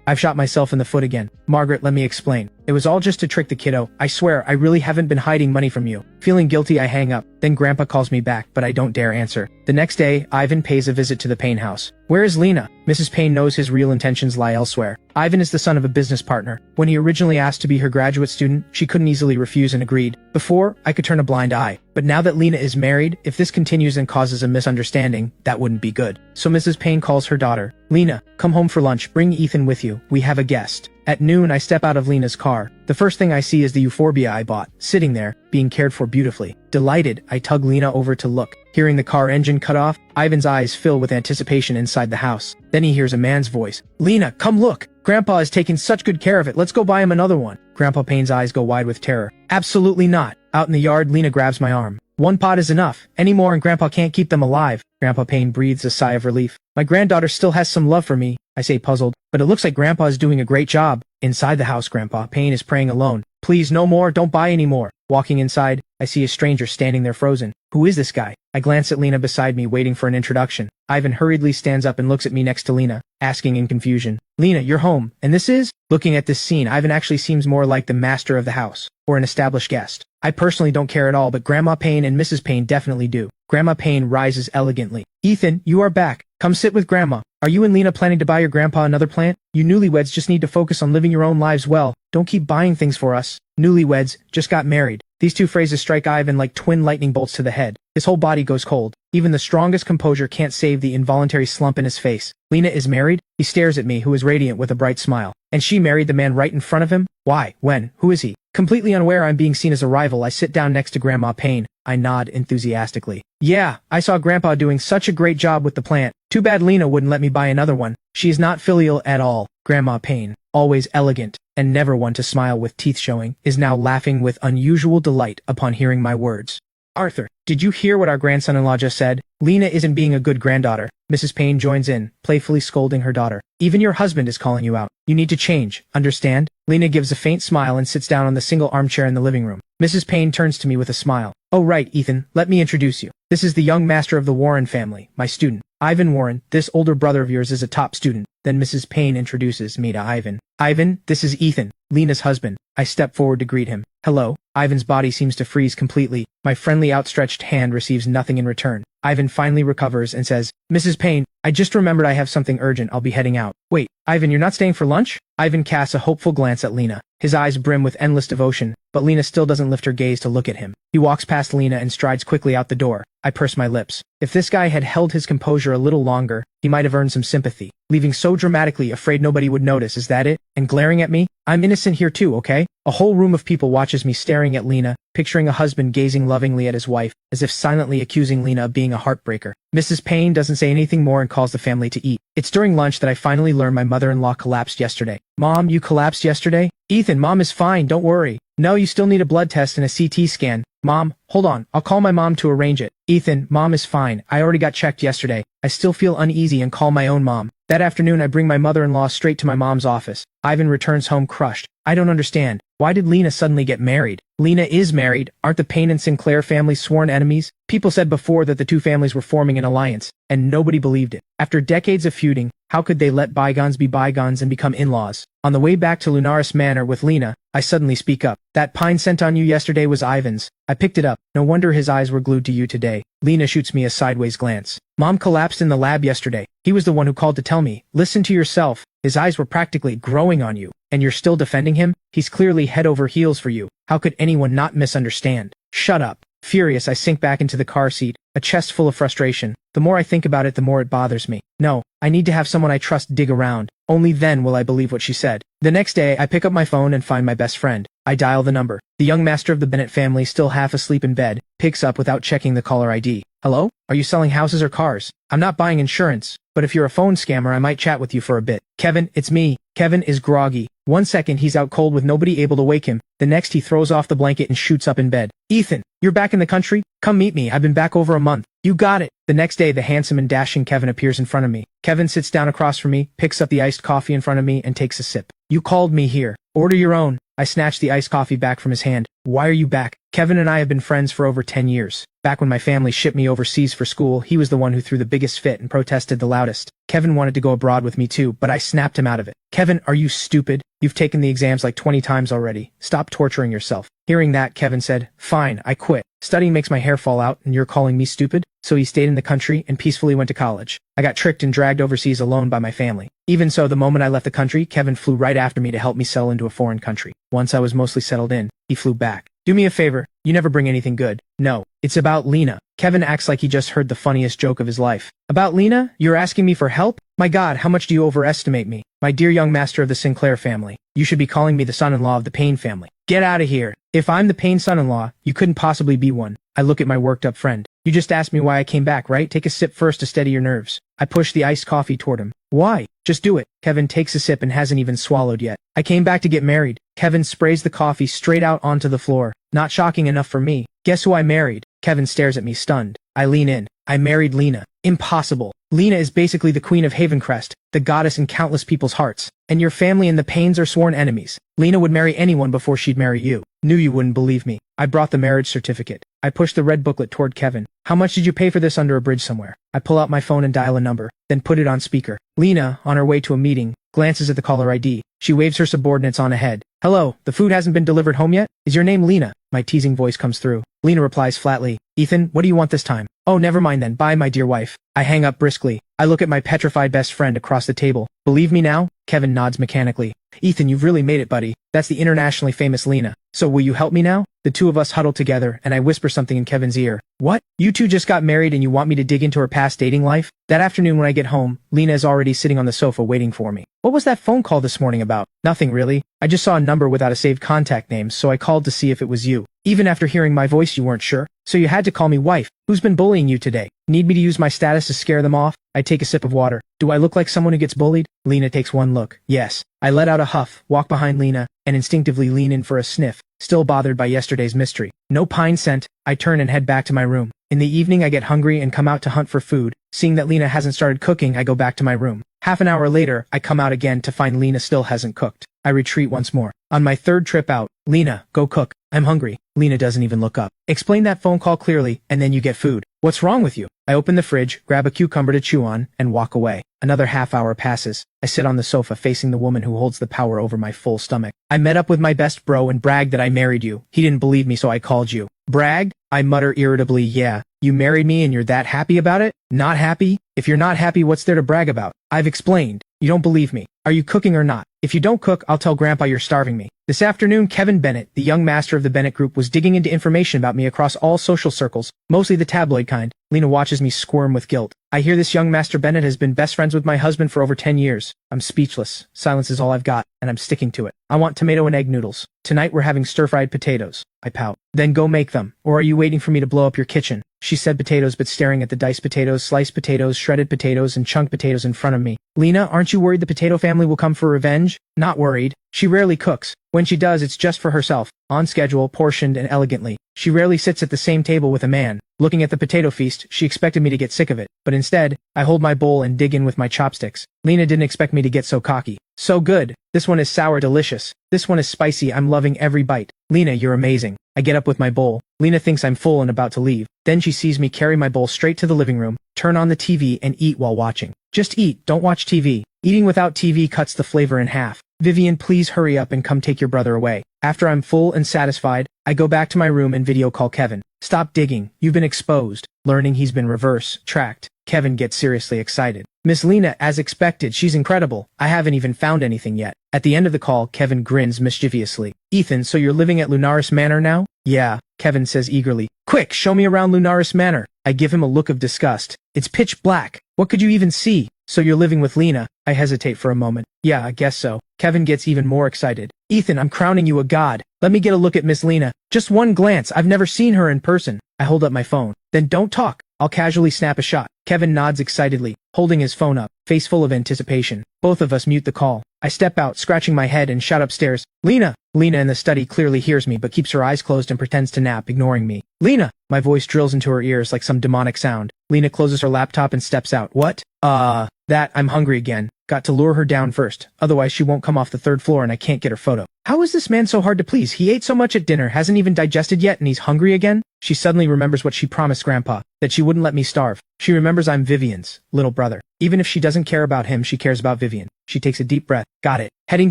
I've shot myself in the foot again. Margaret, let me explain. It was all just to trick the kiddo. I swear, I really haven't been hiding money from you. Feeling guilty, I hang up. Then Grandpa calls me back, but I don't dare answer. The next day, Ivan pays a visit to the Payne house. Where is Lena? Mrs. Payne knows his real intentions lie elsewhere. Ivan is the son of a business partner. When he originally asked to be her graduate student, she couldn't easily refuse and agreed. Before, I could turn a blind eye. But now that Lena is married, if this continues and causes a misunderstanding, that wouldn't be good. So Mrs. Payne calls her daughter. Lena, come home for lunch. Bring Ethan with you. We have a guest. At noon, I step out of Lena's car. The first thing I see is the euphorbia I bought, sitting there, being cared for beautifully. Delighted, I tug Lena over to look. Hearing the car engine cut off, Ivan's eyes fill with anticipation inside the house. Then he hears a man's voice. Lena, come look! Grandpa is taking such good care of it. Let's go buy him another one. Grandpa Payne's eyes go wide with terror. Absolutely not. Out in the yard, Lena grabs my arm. One pot is enough. Any more and Grandpa can't keep them alive. Grandpa Payne breathes a sigh of relief. My granddaughter still has some love for me, I say puzzled, but it looks like Grandpa is doing a great job. Inside the house, Grandpa Payne is praying alone. Please, no more, don't buy any more. Walking inside, I see a stranger standing there frozen. Who is this guy? I glance at Lena beside me, waiting for an introduction. Ivan hurriedly stands up and looks at me next to Lena, asking in confusion. Lena, you're home, and this is? Looking at this scene, Ivan actually seems more like the master of the house, or an established guest. I personally don't care at all, but Grandma Payne and Mrs. Payne definitely do. Grandma Payne rises elegantly. Ethan, you are back. Come sit with Grandma. Are you and Lena planning to buy your grandpa another plant? You newlyweds just need to focus on living your own lives well. Don't keep buying things for us. Newlyweds just got married. These two phrases strike Ivan like twin lightning bolts to the head. His whole body goes cold. Even the strongest composure can't save the involuntary slump in his face. Lena is married? He stares at me, who is radiant with a bright smile. And she married the man right in front of him? Why? When? Who is he? Completely unaware I'm being seen as a rival, I sit down next to Grandma Payne. I nod enthusiastically. Yeah, I saw Grandpa doing such a great job with the plant. Too bad Lena wouldn't let me buy another one. She is not filial at all. Grandma Payne, always elegant, and never one to smile with teeth showing, is now laughing with unusual delight upon hearing my words. Arthur, did you hear what our grandson-in-law just said? Lena isn't being a good granddaughter. Mrs. Payne joins in, playfully scolding her daughter. Even your husband is calling you out. You need to change, understand? Lena gives a faint smile and sits down on the single armchair in the living room. Mrs. Payne turns to me with a smile. Oh right, Ethan, let me introduce you. This is the young master of the Warren family, my student. Ivan Warren, this older brother of yours is a top student. Then Mrs. Payne introduces me to Ivan. Ivan, this is Ethan, Lena's husband. I step forward to greet him. Hello. Ivan's body seems to freeze completely. My friendly outstretched hand receives nothing in return. Ivan finally recovers and says, Mrs. Payne, I just remembered I have something urgent. I'll be heading out. Wait, Ivan, you're not staying for lunch? Ivan casts a hopeful glance at Lena. His eyes brim with endless devotion, but Lena still doesn't lift her gaze to look at him. He walks past Lena and strides quickly out the door. I purse my lips. If this guy had held his composure a little longer, he might have earned some sympathy. Leaving so dramatically, afraid nobody would notice, is that it? And glaring at me? I'm innocent here too, okay? A whole room of people watches me staring at Lena, picturing a husband gazing lovingly at his wife, as if silently accusing Lena of being a heartbreaker. Mrs. Payne doesn't say anything more and calls the family to eat. It's during lunch that I finally learn my mother-in-law collapsed yesterday. Mom, you collapsed yesterday? Ethan, Mom is fine, don't worry. No, you still need a blood test and a CT scan. Mom, hold on, I'll call my mom to arrange it. Ethan, Mom is fine. I already got checked yesterday. I still feel uneasy and call my own mom. That afternoon I bring my mother-in-law straight to my mom's office. Ivan returns home crushed. I don't understand. Why did Lena suddenly get married? Lena is married. Aren't the Payne and Sinclair families sworn enemies? People said before that the two families were forming an alliance, and nobody believed it. After decades of feuding, how could they let bygones be bygones and become in-laws? On the way back to Lunaris Manor with Lena, I suddenly speak up. That pine sent on you yesterday was Ivan's. I picked it up. No wonder his eyes were glued to you today. Lena shoots me a sideways glance. Mom collapsed in the lab yesterday. He was the one who called to tell me. Listen to yourself. His eyes were practically growing on you. And you're still defending him? He's clearly head over heels for you. How could anyone not misunderstand? Shut up. Furious, I sink back into the car seat, a chest full of frustration. The more I think about it, the more it bothers me. No, I need to have someone I trust dig around. Only then will I believe what she said. The next day, I pick up my phone and find my best friend. I dial the number. The young master of the Bennett family, still half asleep in bed, picks up without checking the caller ID. Hello? Are you selling houses or cars? I'm not buying insurance, but if you're a phone scammer, I might chat with you for a bit. Kevin, it's me. Kevin is groggy. 1 second he's out cold with nobody able to wake him. The next he throws off the blanket and shoots up in bed. Ethan, you're back in the country? Come meet me. I've been back over a month. You got it. The next day, the handsome and dashing Kevin appears in front of me. Kevin sits down across from me, picks up the iced coffee in front of me, and takes a sip. You called me here. Order your own. I snatch the iced coffee back from his hand. Why are you back? Kevin and I have been friends for over 10 years. Back when my family shipped me overseas for school, he was the one who threw the biggest fit and protested the loudest. Kevin wanted to go abroad with me too, but I snapped him out of it. Kevin, are you stupid? You've taken the exams like 20 times already. Stop torturing yourself. Hearing that, Kevin said, fine, I quit. Studying makes my hair fall out, and you're calling me stupid? So he stayed in the country and peacefully went to college. I got tricked and dragged overseas alone by my family. Even so, the moment I left the country, Kevin flew right after me to help me settle into a foreign country. Once I was mostly settled in, he flew back. Do me a favor, you never bring anything good. No, it's about Lena. Kevin acts like he just heard the funniest joke of his life. About Lena? You're asking me for help? My God, how much do you overestimate me? My dear young master of the Sinclair family, you should be calling me the son-in-law of the Payne family. Get out of here. If I'm the Payne son-in-law, you couldn't possibly be one. I look at my worked-up friend. You just asked me why I came back, right? Take a sip first to steady your nerves. I push the iced coffee toward him. Why? Just do it. Kevin takes a sip and hasn't even swallowed yet. I came back to get married. Kevin sprays the coffee straight out onto the floor. Not shocking enough for me. Guess who I married? Kevin stares at me stunned. I lean in. I married Lena. Impossible. Lena is basically the queen of Havencrest, the goddess in countless people's hearts. And your family and the Paynes are sworn enemies. Lena would marry anyone before she'd marry you. Knew you wouldn't believe me. I brought the marriage certificate. I pushed the red booklet toward Kevin. How much did you pay for this under a bridge somewhere? I pull out my phone and dial a number, then put it on speaker. Lena, on her way to a meeting, glances at the caller ID. She waves her subordinates on ahead. Hello, the food hasn't been delivered home yet? Is your name Lena? My teasing voice comes through. Lena replies flatly. Ethan, what do you want this time? Oh, never mind then. Bye, my dear wife. I hang up briskly. I look at my petrified best friend across the table. Believe me now? Kevin nods mechanically. Ethan, you've really made it, buddy. That's the internationally famous Lena. So will you help me now? The two of us huddle together, and I whisper something in Kevin's ear. What? You two just got married and you want me to dig into her past dating life? That afternoon when I get home, Lena is already sitting on the sofa waiting for me. What was that phone call this morning about? Nothing really. I just saw a number without a saved contact name, so I called to see if it was you. Even after hearing my voice you weren't sure? So you had to call me wife. Who's been bullying you today? Need me to use my status to scare them off? I take a sip of water. Do I look like someone who gets bullied? Lena takes one look. Yes. I let out a huff, walk behind Lena, and instinctively lean in for a sniff, still bothered by yesterday's mystery. No pine scent. I turn and head back to my room. In the evening I get hungry and come out to hunt for food. Seeing that Lena hasn't started cooking, I go back to my room. Half an hour later, I come out again to find Lena still hasn't cooked. I retreat once more. On my third trip out, Lena, go cook. I'm hungry. Lena doesn't even look up. Explain that phone call clearly, and then you get food. What's wrong with you? I open the fridge, grab a cucumber to chew on, and walk away. Another half hour passes. I sit on the sofa facing the woman who holds the power over my full stomach. I met up with my best bro and bragged that I married you. He didn't believe me, so I called you. Bragged? I mutter irritably, yeah. You married me and you're that happy about it? Not happy? If you're not happy, what's there to brag about? I've explained. You don't believe me. Are you cooking or not? If you don't cook, I'll tell Grandpa you're starving me. This afternoon, Kevin Bennett, the young master of the Bennett Group, was digging into information about me across all social circles, mostly the tabloid kind. Lena watches me squirm with guilt. I hear this young Master Bennett has been best friends with my husband for over 10 years. I'm speechless. Silence is all I've got, and I'm sticking to it. I want tomato and egg noodles. Tonight we're having stir-fried potatoes. I pout. Then go make them. Or are you waiting for me to blow up your kitchen? She said potatoes but staring at the diced potatoes, sliced potatoes, shredded potatoes, and chunked potatoes in front of me. Lena, aren't you worried the potato family will come for revenge? Not worried. She rarely cooks. When she does, it's just for herself. On schedule, portioned, and elegantly. She rarely sits at the same table with a man. Looking at the potato feast, she expected me to get sick of it. But instead, I hold my bowl and dig in with my chopsticks. Lena didn't expect me to get so cocky. So good. This one is sour delicious. This one is spicy. I'm loving every bite. Lena, you're amazing. I get up with my bowl. Lena thinks I'm full and about to leave. Then she sees me carry my bowl straight to the living room, turn on the TV, and eat while watching. Just eat, don't watch TV. Eating without TV cuts the flavor in half. Vivian, please hurry up and come take your brother away. After I'm full and satisfied, I go back to my room and video call Kevin. Stop digging. You've been exposed. Learning he's been reverse-tracked. Kevin gets seriously excited. Miss Lena, as expected, she's incredible. I haven't even found anything yet. At the end of the call, Kevin grins mischievously. Ethan, so you're living at Lunaris Manor now? Yeah, Kevin says eagerly. Quick, show me around Lunaris Manor. I give him a look of disgust. It's pitch black. What could you even see? So you're living with Lena? I hesitate for a moment. Yeah, I guess so. Kevin gets even more excited. Ethan, I'm crowning you a god. Let me get a look at Miss Lena. Just one glance. I've never seen her in person. I hold up my phone. Then don't talk. I'll casually snap a shot. Kevin nods excitedly, holding his phone up, face full of anticipation. Both of us mute the call. I step out, scratching my head, and shout upstairs, Lena! Lena in the study clearly hears me but keeps her eyes closed and pretends to nap, ignoring me. Lena! My voice drills into her ears like some demonic sound. Lena closes her laptop and steps out. What? I'm hungry again. Got to lure her down first, otherwise she won't come off the third floor and I can't get her photo. How is this man so hard to please? He ate so much at dinner, hasn't even digested yet, and he's hungry again? She suddenly remembers what she promised Grandpa, that she wouldn't let me starve. She remembers I'm Vivian's little brother. Even if she doesn't care about him, she cares about Vivian. She takes a deep breath. Got it. Heading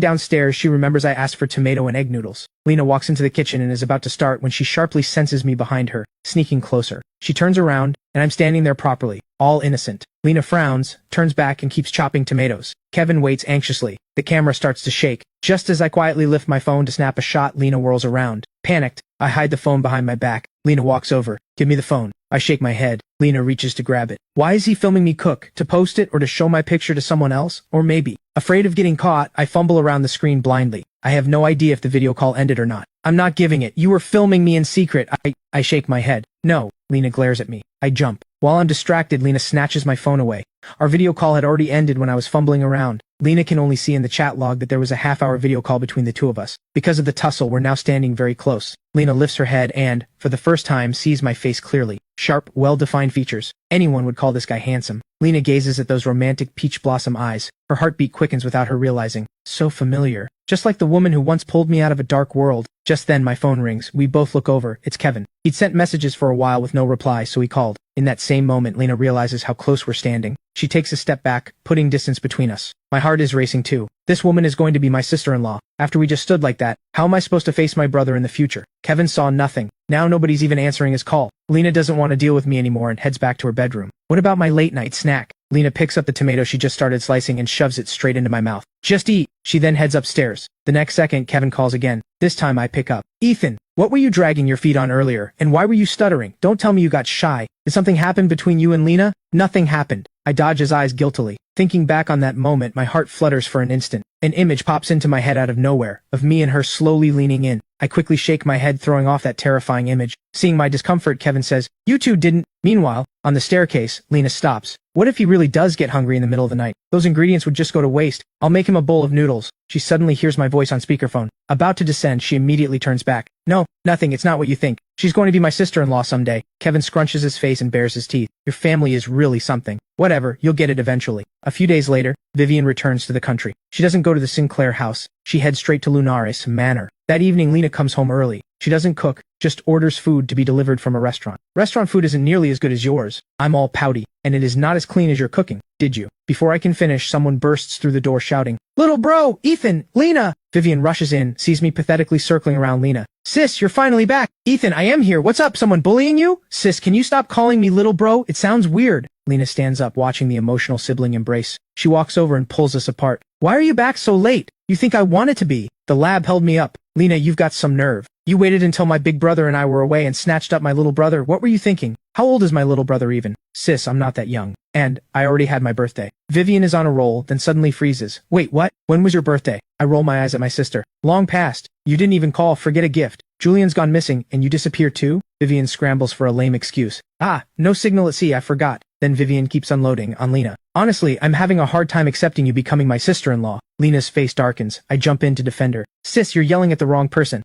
downstairs, she remembers I asked for tomato and egg noodles. Lena walks into the kitchen and is about to start when she sharply senses me behind her, sneaking closer. She turns around, and I'm standing there properly, all innocent. Lena frowns, turns back and keeps chopping tomatoes. Kevin waits anxiously. The camera starts to shake. Just as I quietly lift my phone to snap a shot, Lena whirls around. Panicked, I hide the phone behind my back. Lena walks over. Give me the phone. I shake my head. Lena reaches to grab it. Why is he filming me cook? To post it or to show my picture to someone else? Or maybe, afraid of getting caught, I fumble around the screen blindly. I have no idea if the video call ended or not. I'm not giving it. You were filming me in secret. I shake my head. No. Lena glares at me. I jump. While I'm distracted, Lena snatches my phone away. Our video call had already ended when I was fumbling around. Lena can only see in the chat log that there was a half-hour video call between the two of us. Because of the tussle, we're now standing very close. Lena lifts her head and, for the first time, sees my face clearly. Sharp, well-defined features. Anyone would call this guy handsome. Lena gazes at those romantic peach blossom eyes. Her heartbeat quickens without her realizing. So familiar. Just like the woman who once pulled me out of a dark world. Just then my phone rings. We both look over. It's Kevin. He'd sent messages for a while with no reply, so he called. In that same moment, Lena realizes how close we're standing. She takes a step back, putting distance between us. My heart is racing too. This woman is going to be my sister-in-law. After we just stood like that, how am I supposed to face my brother in the future? Kevin saw nothing. Now nobody's even answering his call. Lena doesn't want to deal with me anymore and heads back to her bedroom. What about my late-night snack? Lena picks up the tomato she just started slicing and shoves it straight into my mouth. Just eat. She then heads upstairs. The next second, Kevin calls again. This time I pick up. Ethan, what were you dragging your feet on earlier? And why were you stuttering? Don't tell me you got shy. Did something happen between you and Lena? Nothing happened. I dodge his eyes guiltily. Thinking back on that moment, my heart flutters for an instant. An image pops into my head out of nowhere, of me and her slowly leaning in. I quickly shake my head, throwing off that terrifying image. Seeing my discomfort, Kevin says, "You two didn't." Meanwhile, on the staircase, Lena stops. What if he really does get hungry in the middle of the night? Those ingredients would just go to waste. I'll make him a bowl of noodles. She suddenly hears my voice on speakerphone. About to descend, she immediately turns back. No, nothing, it's not what you think. She's going to be my sister-in-law someday. Kevin scrunches his face and bares his teeth. Your family is really something. Whatever, you'll get it eventually. A few days later, Vivian returns to the country. She doesn't go to the Sinclair house. She heads straight to Lunaris Manor. That evening, Lena comes home early. She doesn't cook, just orders food to be delivered from a restaurant. Restaurant food isn't nearly as good as yours. I'm all pouty, and it is not as clean as your cooking. Did you? Before I can finish, someone bursts through the door shouting, "Little bro! Ethan! Lena!" Vivian rushes in, sees me pathetically circling around Lena. "Sis, you're finally back!" "Ethan, I am here. What's up? Someone bullying you?" "Sis, can you stop calling me little bro? It sounds weird." Lena stands up, watching the emotional sibling embrace. She walks over and pulls us apart. "Why are you back so late? You think I wanted to be?" "The lab held me up." "Lena, you've got some nerve. You waited until my big brother and I were away and snatched up my little brother. What were you thinking? How old is my little brother even?" "Sis, I'm not that young. And I already had my birthday." Vivian is on a roll, then suddenly freezes. "Wait, what? When was your birthday?" I roll my eyes at my sister. "Long past. You didn't even call. Forget a gift. Julian's gone missing, and you disappeared too?" Vivian scrambles for a lame excuse. "Ah, no signal at sea. I forgot." Then Vivian keeps unloading on Lena. "Honestly, I'm having a hard time accepting you becoming my sister-in-law." Lena's face darkens. I jump in to defend her. "Sis, you're yelling at the wrong person."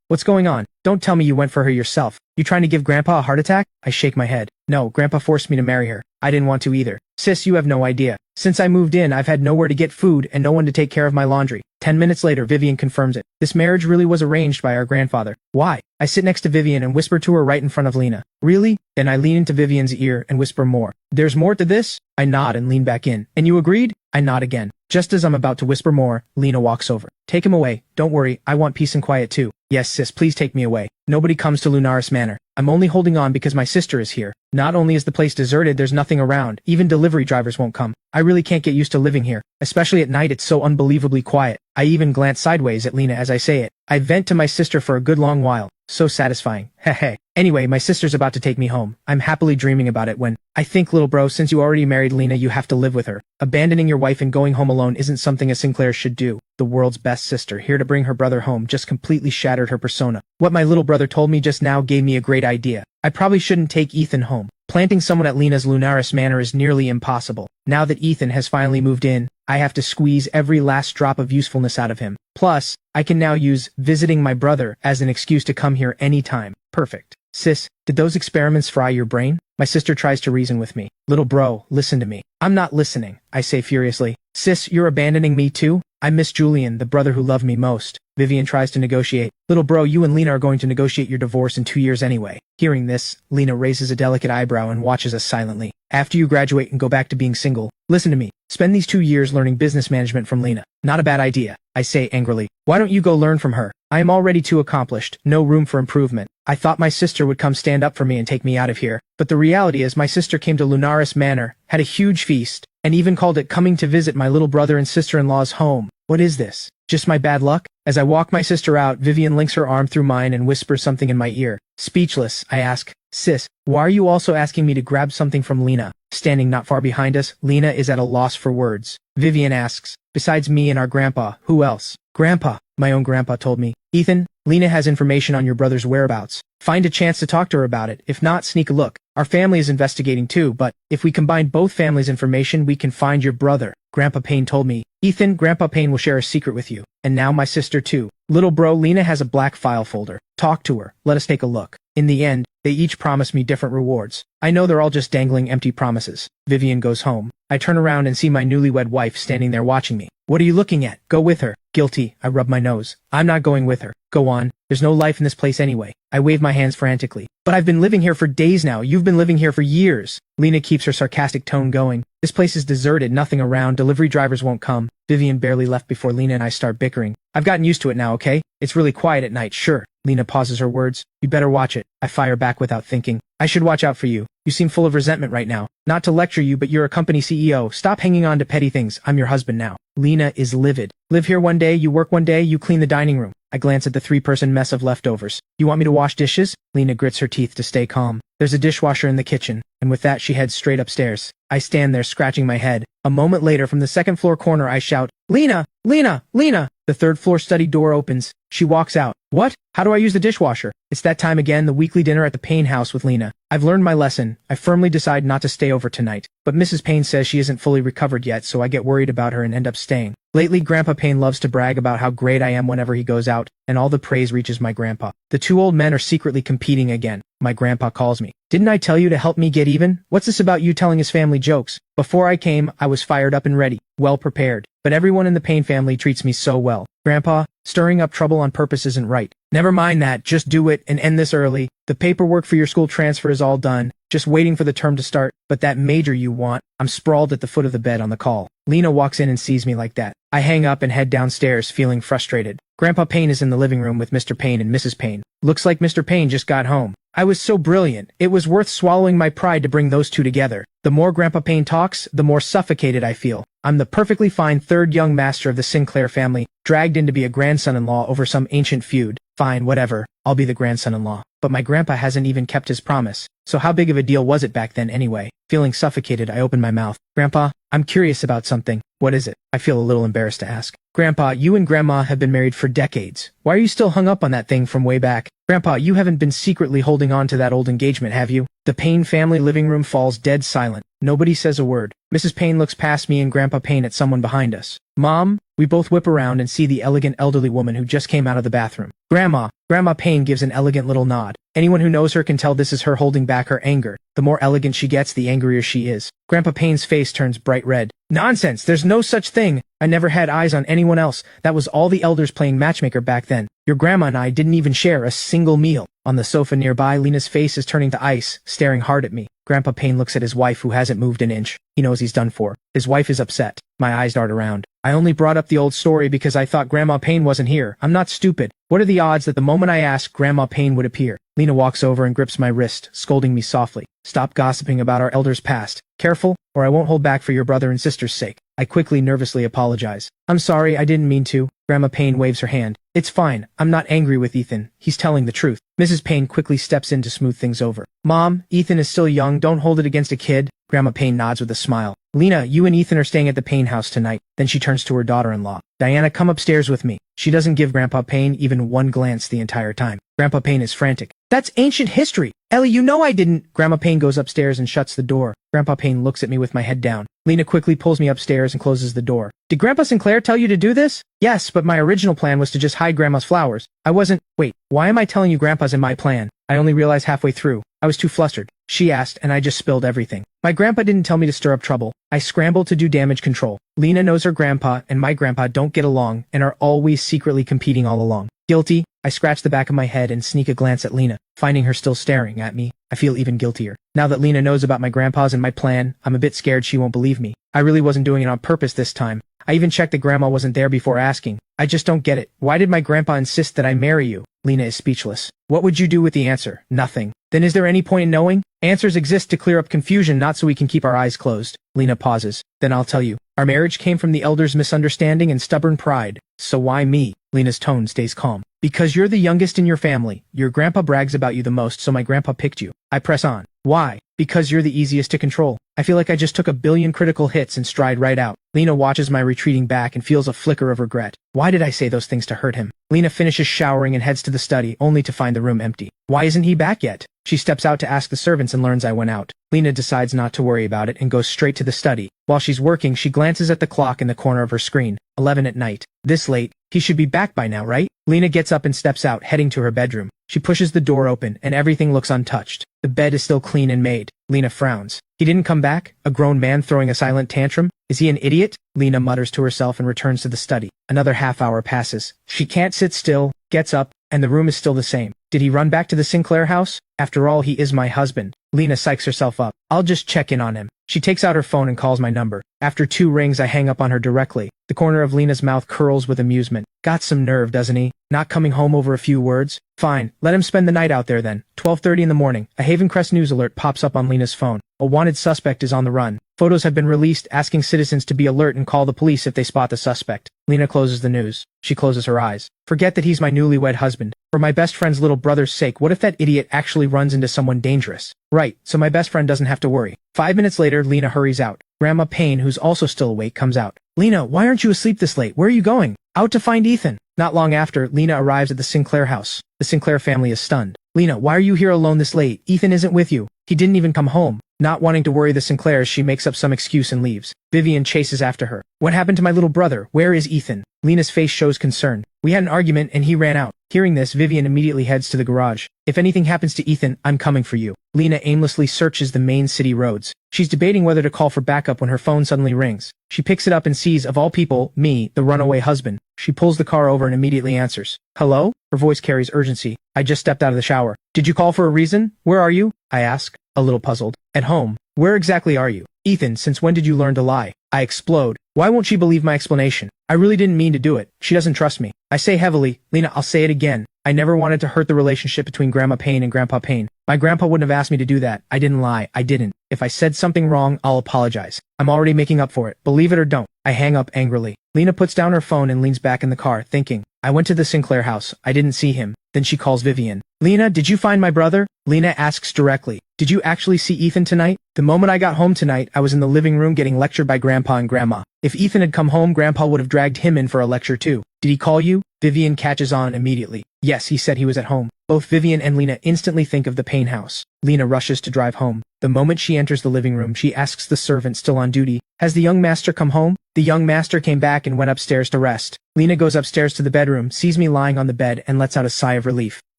What's going on? Don't tell me you went for her yourself. You trying to give Grandpa a heart attack?" I shake my head. "No, Grandpa forced me to marry her. I didn't want to either." "Sis, you have no idea. Since I moved in, I've had nowhere to get food and no one to take care of my laundry." 10 minutes later, Vivian confirms it. This marriage really was arranged by our grandfather. "Why?" I sit next to Vivian and whisper to her right in front of Lena. "Really?" Then I lean into Vivian's ear and whisper more. "There's more to this?" I nod and lean back in. "And you agreed?" I nod again. Just as I'm about to whisper more, Lena walks over. "Take him away. Don't worry, I want peace and quiet too." "Yes, sis, please take me away. Nobody comes to Lunaris Manor. I'm only holding on because my sister is here. Not only is the place deserted, there's nothing around. Even delivery drivers won't come. I really can't get used to living here. Especially at night, it's so unbelievably quiet." I even glance sideways at Lena as I say it. I vent to my sister for a good long while. So satisfying. Heh. Anyway, my sister's about to take me home. I'm happily dreaming about it when I think, little bro, since you already married Lena, you have to live with her. Abandoning your wife and going home alone isn't something a Sinclair should do. The world's best sister, here to bring her brother home, just completely shattered her persona. What my little brother told me just now gave me a great idea. I probably shouldn't take Ethan home. Planting someone at Lena's Lunaris Manor is nearly impossible. Now that Ethan has finally moved in, I have to squeeze every last drop of usefulness out of him. Plus, I can now use visiting my brother as an excuse to come here anytime. Perfect. "Sis, did those experiments fry your brain?" My sister tries to reason with me. "Little bro, listen to me." "I'm not listening," I say furiously. "Sis, you're abandoning me too?" I miss Julian, the brother who loved me most. Vivian tries to negotiate. Little bro, you and Lena are going to negotiate your divorce in 2 years anyway. Hearing this, Lena raises a delicate eyebrow and watches us silently. After you graduate and go back to being single, listen to me. Spend these 2 years learning business management from Lena. Not a bad idea, I say angrily. Why don't you go learn from her? I am already too accomplished, no room for improvement. I thought my sister would come stand up for me and take me out of here, but the reality is my sister came to Lunaris Manor, had a huge feast, and even called it coming to visit my little brother and sister-in-law's home. What is this? Just my bad luck? As I walk my sister out, Vivian links her arm through mine and whispers something in my ear. Speechless, I ask, Sis, why are you also asking me to grab something from Lena? Standing not far behind us, Lena is at a loss for words. Vivian asks, besides me and our grandpa, who else? Grandpa, my own grandpa told me. Ethan, Lena has information on your brother's whereabouts. Find a chance to talk to her about it. If not, sneak a look. Our family is investigating too, but if we combine both families' information, we can find your brother. Grandpa Payne told me. Ethan, Grandpa Payne will share a secret with you. And now my sister too. Little bro, Lena has a black file folder. Talk to her. Let us take a look. In the end, they each promise me different rewards. I know they're all just dangling empty promises. Vivian goes home. I turn around and see my newlywed wife standing there watching me. What are you looking at? Go with her. Guilty, I rub my nose. I'm not going with her. Go on. There's no life in this place anyway. I wave my hands frantically. But I've been living here for days now. You've been living here for years. Lena keeps her sarcastic tone going. This place is deserted, nothing around, delivery drivers won't come. Vivian barely left before Lena and I start bickering. I've gotten used to it now, okay? It's really quiet at night, sure. Lena pauses her words. You better watch it. I fire back without thinking. I should watch out for you. You seem full of resentment right now. Not to lecture you, but you're a company CEO. Stop hanging on to petty things. I'm your husband now. Lena is livid. Live here one day, you work one day, you clean the dining room. I glance at the 3-person mess of leftovers. You want me to wash dishes? Lena grits her teeth to stay calm. There's a dishwasher in the kitchen, and with that she heads straight upstairs. I stand there scratching my head. A moment later, from the second-floor corner, I shout, Lena! Lena! Lena! The third-floor study door opens. She walks out. What? How do I use the dishwasher? It's that time again, the weekly dinner at the Payne house with Lena. I've learned my lesson. I firmly decide not to stay over tonight. But Mrs. Payne says she isn't fully recovered yet, so I get worried about her and end up staying. Lately, Grandpa Payne loves to brag about how great I am whenever he goes out, and all the praise reaches my grandpa. The 2 old men are secretly competing again. My grandpa calls me. Didn't I tell you to help me get even? What's this about you telling his family jokes? Before I came, I was fired up and ready, well prepared. But everyone in the Payne family treats me so well. Grandpa, stirring up trouble on purpose isn't right. Never mind that, just do it and end this early. The paperwork for your school transfer is all done, just waiting for the term to start. But that major you want, I'm sprawled at the foot of the bed on the call. Lena walks in and sees me like that. I hang up and head downstairs, feeling frustrated. Grandpa Payne is in the living room with Mr. Payne and Mrs. Payne. Looks like Mr. Payne just got home. I was so brilliant. It was worth swallowing my pride to bring those two together. The more Grandpa Payne talks, the more suffocated I feel. I'm the perfectly fine third young master of the Sinclair family, dragged in to be a grandson-in-law over some ancient feud. Fine, whatever. I'll be the grandson-in-law. But my grandpa hasn't even kept his promise. So how big of a deal was it back then anyway? Feeling suffocated, I open my mouth. Grandpa, I'm curious about something. What is it? I feel a little embarrassed to ask. Grandpa, you and Grandma have been married for decades. Why are you still hung up on that thing from way back? Grandpa, you haven't been secretly holding on to that old engagement, have you? The Payne family living room falls dead silent. Nobody says a word. Mrs. Payne looks past me and Grandpa Payne at someone behind us. Mom? We both whip around and see the elegant elderly woman who just came out of the bathroom. Grandma. Grandma Payne gives an elegant little nod. Anyone who knows her can tell this is her holding back her anger. The more elegant she gets, the angrier she is. Grandpa Payne's face turns bright red. Nonsense! There's no such thing! I never had eyes on anyone else. That was all the elders playing matchmaker back then. Your grandma and I didn't even share a single meal. On the sofa nearby, Lena's face is turning to ice, staring hard at me. Grandpa Payne looks at his wife who hasn't moved an inch. He knows he's done for. His wife is upset. My eyes dart around. I only brought up the old story because I thought Grandma Payne wasn't here. I'm not stupid. What are the odds that the moment I ask, Grandma Payne would appear? Lena walks over and grips my wrist, scolding me softly. Stop gossiping about our elders' past. Careful, or I won't hold back for your brother and sister's sake. I quickly, nervously apologize. I'm sorry, I didn't mean to. Grandma Payne waves her hand. It's fine. I'm not angry with Ethan. He's telling the truth. Mrs. Payne quickly steps in to smooth things over. Mom, Ethan is still young. Don't hold it against a kid. Grandma Payne nods with a smile. Lena, you and Ethan are staying at the Payne house tonight. Then she turns to her daughter-in-law. Diana, come upstairs with me. She doesn't give Grandpa Payne even one glance the entire time. Grandpa Payne is frantic. That's ancient history. Ellie, you know I didn't. Grandma Payne goes upstairs and shuts the door. Grandpa Payne looks at me with my head down. Lena quickly pulls me upstairs and closes the door. Did Grandpa Sinclair tell you to do this? Yes, but my original plan was to just hide Grandma's flowers. I wasn't— Wait, why am I telling you Grandpa's in my plan? I only realized halfway through. I was too flustered. she asked, and I just spilled everything. My grandpa didn't tell me to stir up trouble. I scrambled to do damage control. Lena knows her grandpa and my grandpa don't get along and are always secretly competing all along. Guilty? I scratch the back of my head and sneak a glance at Lena. Finding her still staring at me, I feel even guiltier. Now that Lena knows about my grandpa's and my plan, I'm a bit scared she won't believe me. I really wasn't doing it on purpose this time. I even checked that grandma wasn't there before asking. I just don't get it. Why did my grandpa insist that I marry you? Lena is speechless. What would you do with the answer? Nothing. Then is there any point in knowing? Answers exist to clear up confusion, not so we can keep our eyes closed. Lena pauses. Then I'll tell you. Our marriage came from the elders' misunderstanding and stubborn pride. So why me? Lena's tone stays calm. Because you're the youngest in your family. Your grandpa brags about you the most, so my grandpa picked you. I press on. Why? Because you're the easiest to control. I feel like I just took a billion critical hits and stride right out. Lena watches my retreating back and feels a flicker of regret. Why did I say those things to hurt him? Lena finishes showering and heads to the study, only to find the room empty. Why isn't he back yet? She steps out to ask the servants and learns I went out. Lena decides not to worry about it and goes straight to the study. While she's working, she glances at the clock in the corner of her screen. 11 at night. This late? He should be back by now, right? Lena gets up and steps out, heading to her bedroom. She pushes the door open, and everything looks untouched. The bed is still clean and made. Lena frowns. He didn't come back? A grown man throwing a silent tantrum? Is he an idiot? Lena mutters to herself and returns to the study. Another half hour passes. She can't sit still, gets up, and the room is still the same. Did he run back to the Sinclair house? After all, he is my husband. Lena psychs herself up. I'll just check in on him. She takes out her phone and calls my number. After 2 rings, I hang up on her directly. The corner of Lena's mouth curls with amusement. Got some nerve, doesn't he? Not coming home over a few words? Fine, let him spend the night out there then. 12:30 in the morning, a Haven Crest news alert pops up on Lena's phone. A wanted suspect is on the run. Photos have been released asking citizens to be alert and call the police if they spot the suspect. Lena closes the news. She closes her eyes. Forget that he's my newlywed husband. For my best friend's little brother's sake, what if that idiot actually runs into someone dangerous? Right, so my best friend doesn't have to worry. 5 minutes later, Lena hurries out. Grandma Payne, who's also still awake, comes out. Lena, why aren't you asleep this late? Where are you going? Out to find Ethan. Not long after, Lena arrives at the Sinclair house. The Sinclair family is stunned. Lena, why are you here alone this late? Ethan isn't with you. He didn't even come home. Not wanting to worry the Sinclairs, she makes up some excuse and leaves. Vivian chases after her. What happened to my little brother? Where is Ethan? Lena's face shows concern. We had an argument and he ran out. Hearing this, Vivian immediately heads to the garage. If anything happens to Ethan, I'm coming for you. Lena aimlessly searches the main city roads. She's debating whether to call for backup when her phone suddenly rings. She picks it up and sees, of all people, me, the runaway husband. She pulls the car over and immediately answers. Hello? Her voice carries urgency. I just stepped out of the shower. Did you call for a reason? Where are you? I ask, a little puzzled. At home. Where exactly are you? Ethan, since when did you learn to lie? I explode. Why won't she believe my explanation? I really didn't mean to do it. She doesn't trust me. I say heavily, Lena, I'll say it again. I never wanted to hurt the relationship between Grandma Payne and Grandpa Payne. My grandpa wouldn't have asked me to do that. I didn't lie. I didn't. If I said something wrong, I'll apologize. I'm already making up for it. Believe it or don't. I hang up angrily. Lena puts down her phone and leans back in the car, thinking. I went to the Sinclair house. I didn't see him. Then she calls Vivian. Lena, did you find my brother? Lena asks directly. Did you actually see Ethan tonight? The moment I got home tonight, I was in the living room getting lectured by Grandpa and Grandma. If Ethan had come home, Grandpa would have dragged him in for a lecture too. Did he call you? Vivian catches on immediately. Yes, he said he was at home. Both Vivian and Lena instantly think of the Payne house. Lena rushes to drive home. The moment she enters the living room, she asks the servant still on duty, has the young master come home? The young master came back and went upstairs to rest. Lena goes upstairs to the bedroom, sees me lying on the bed, and lets out a sigh of relief.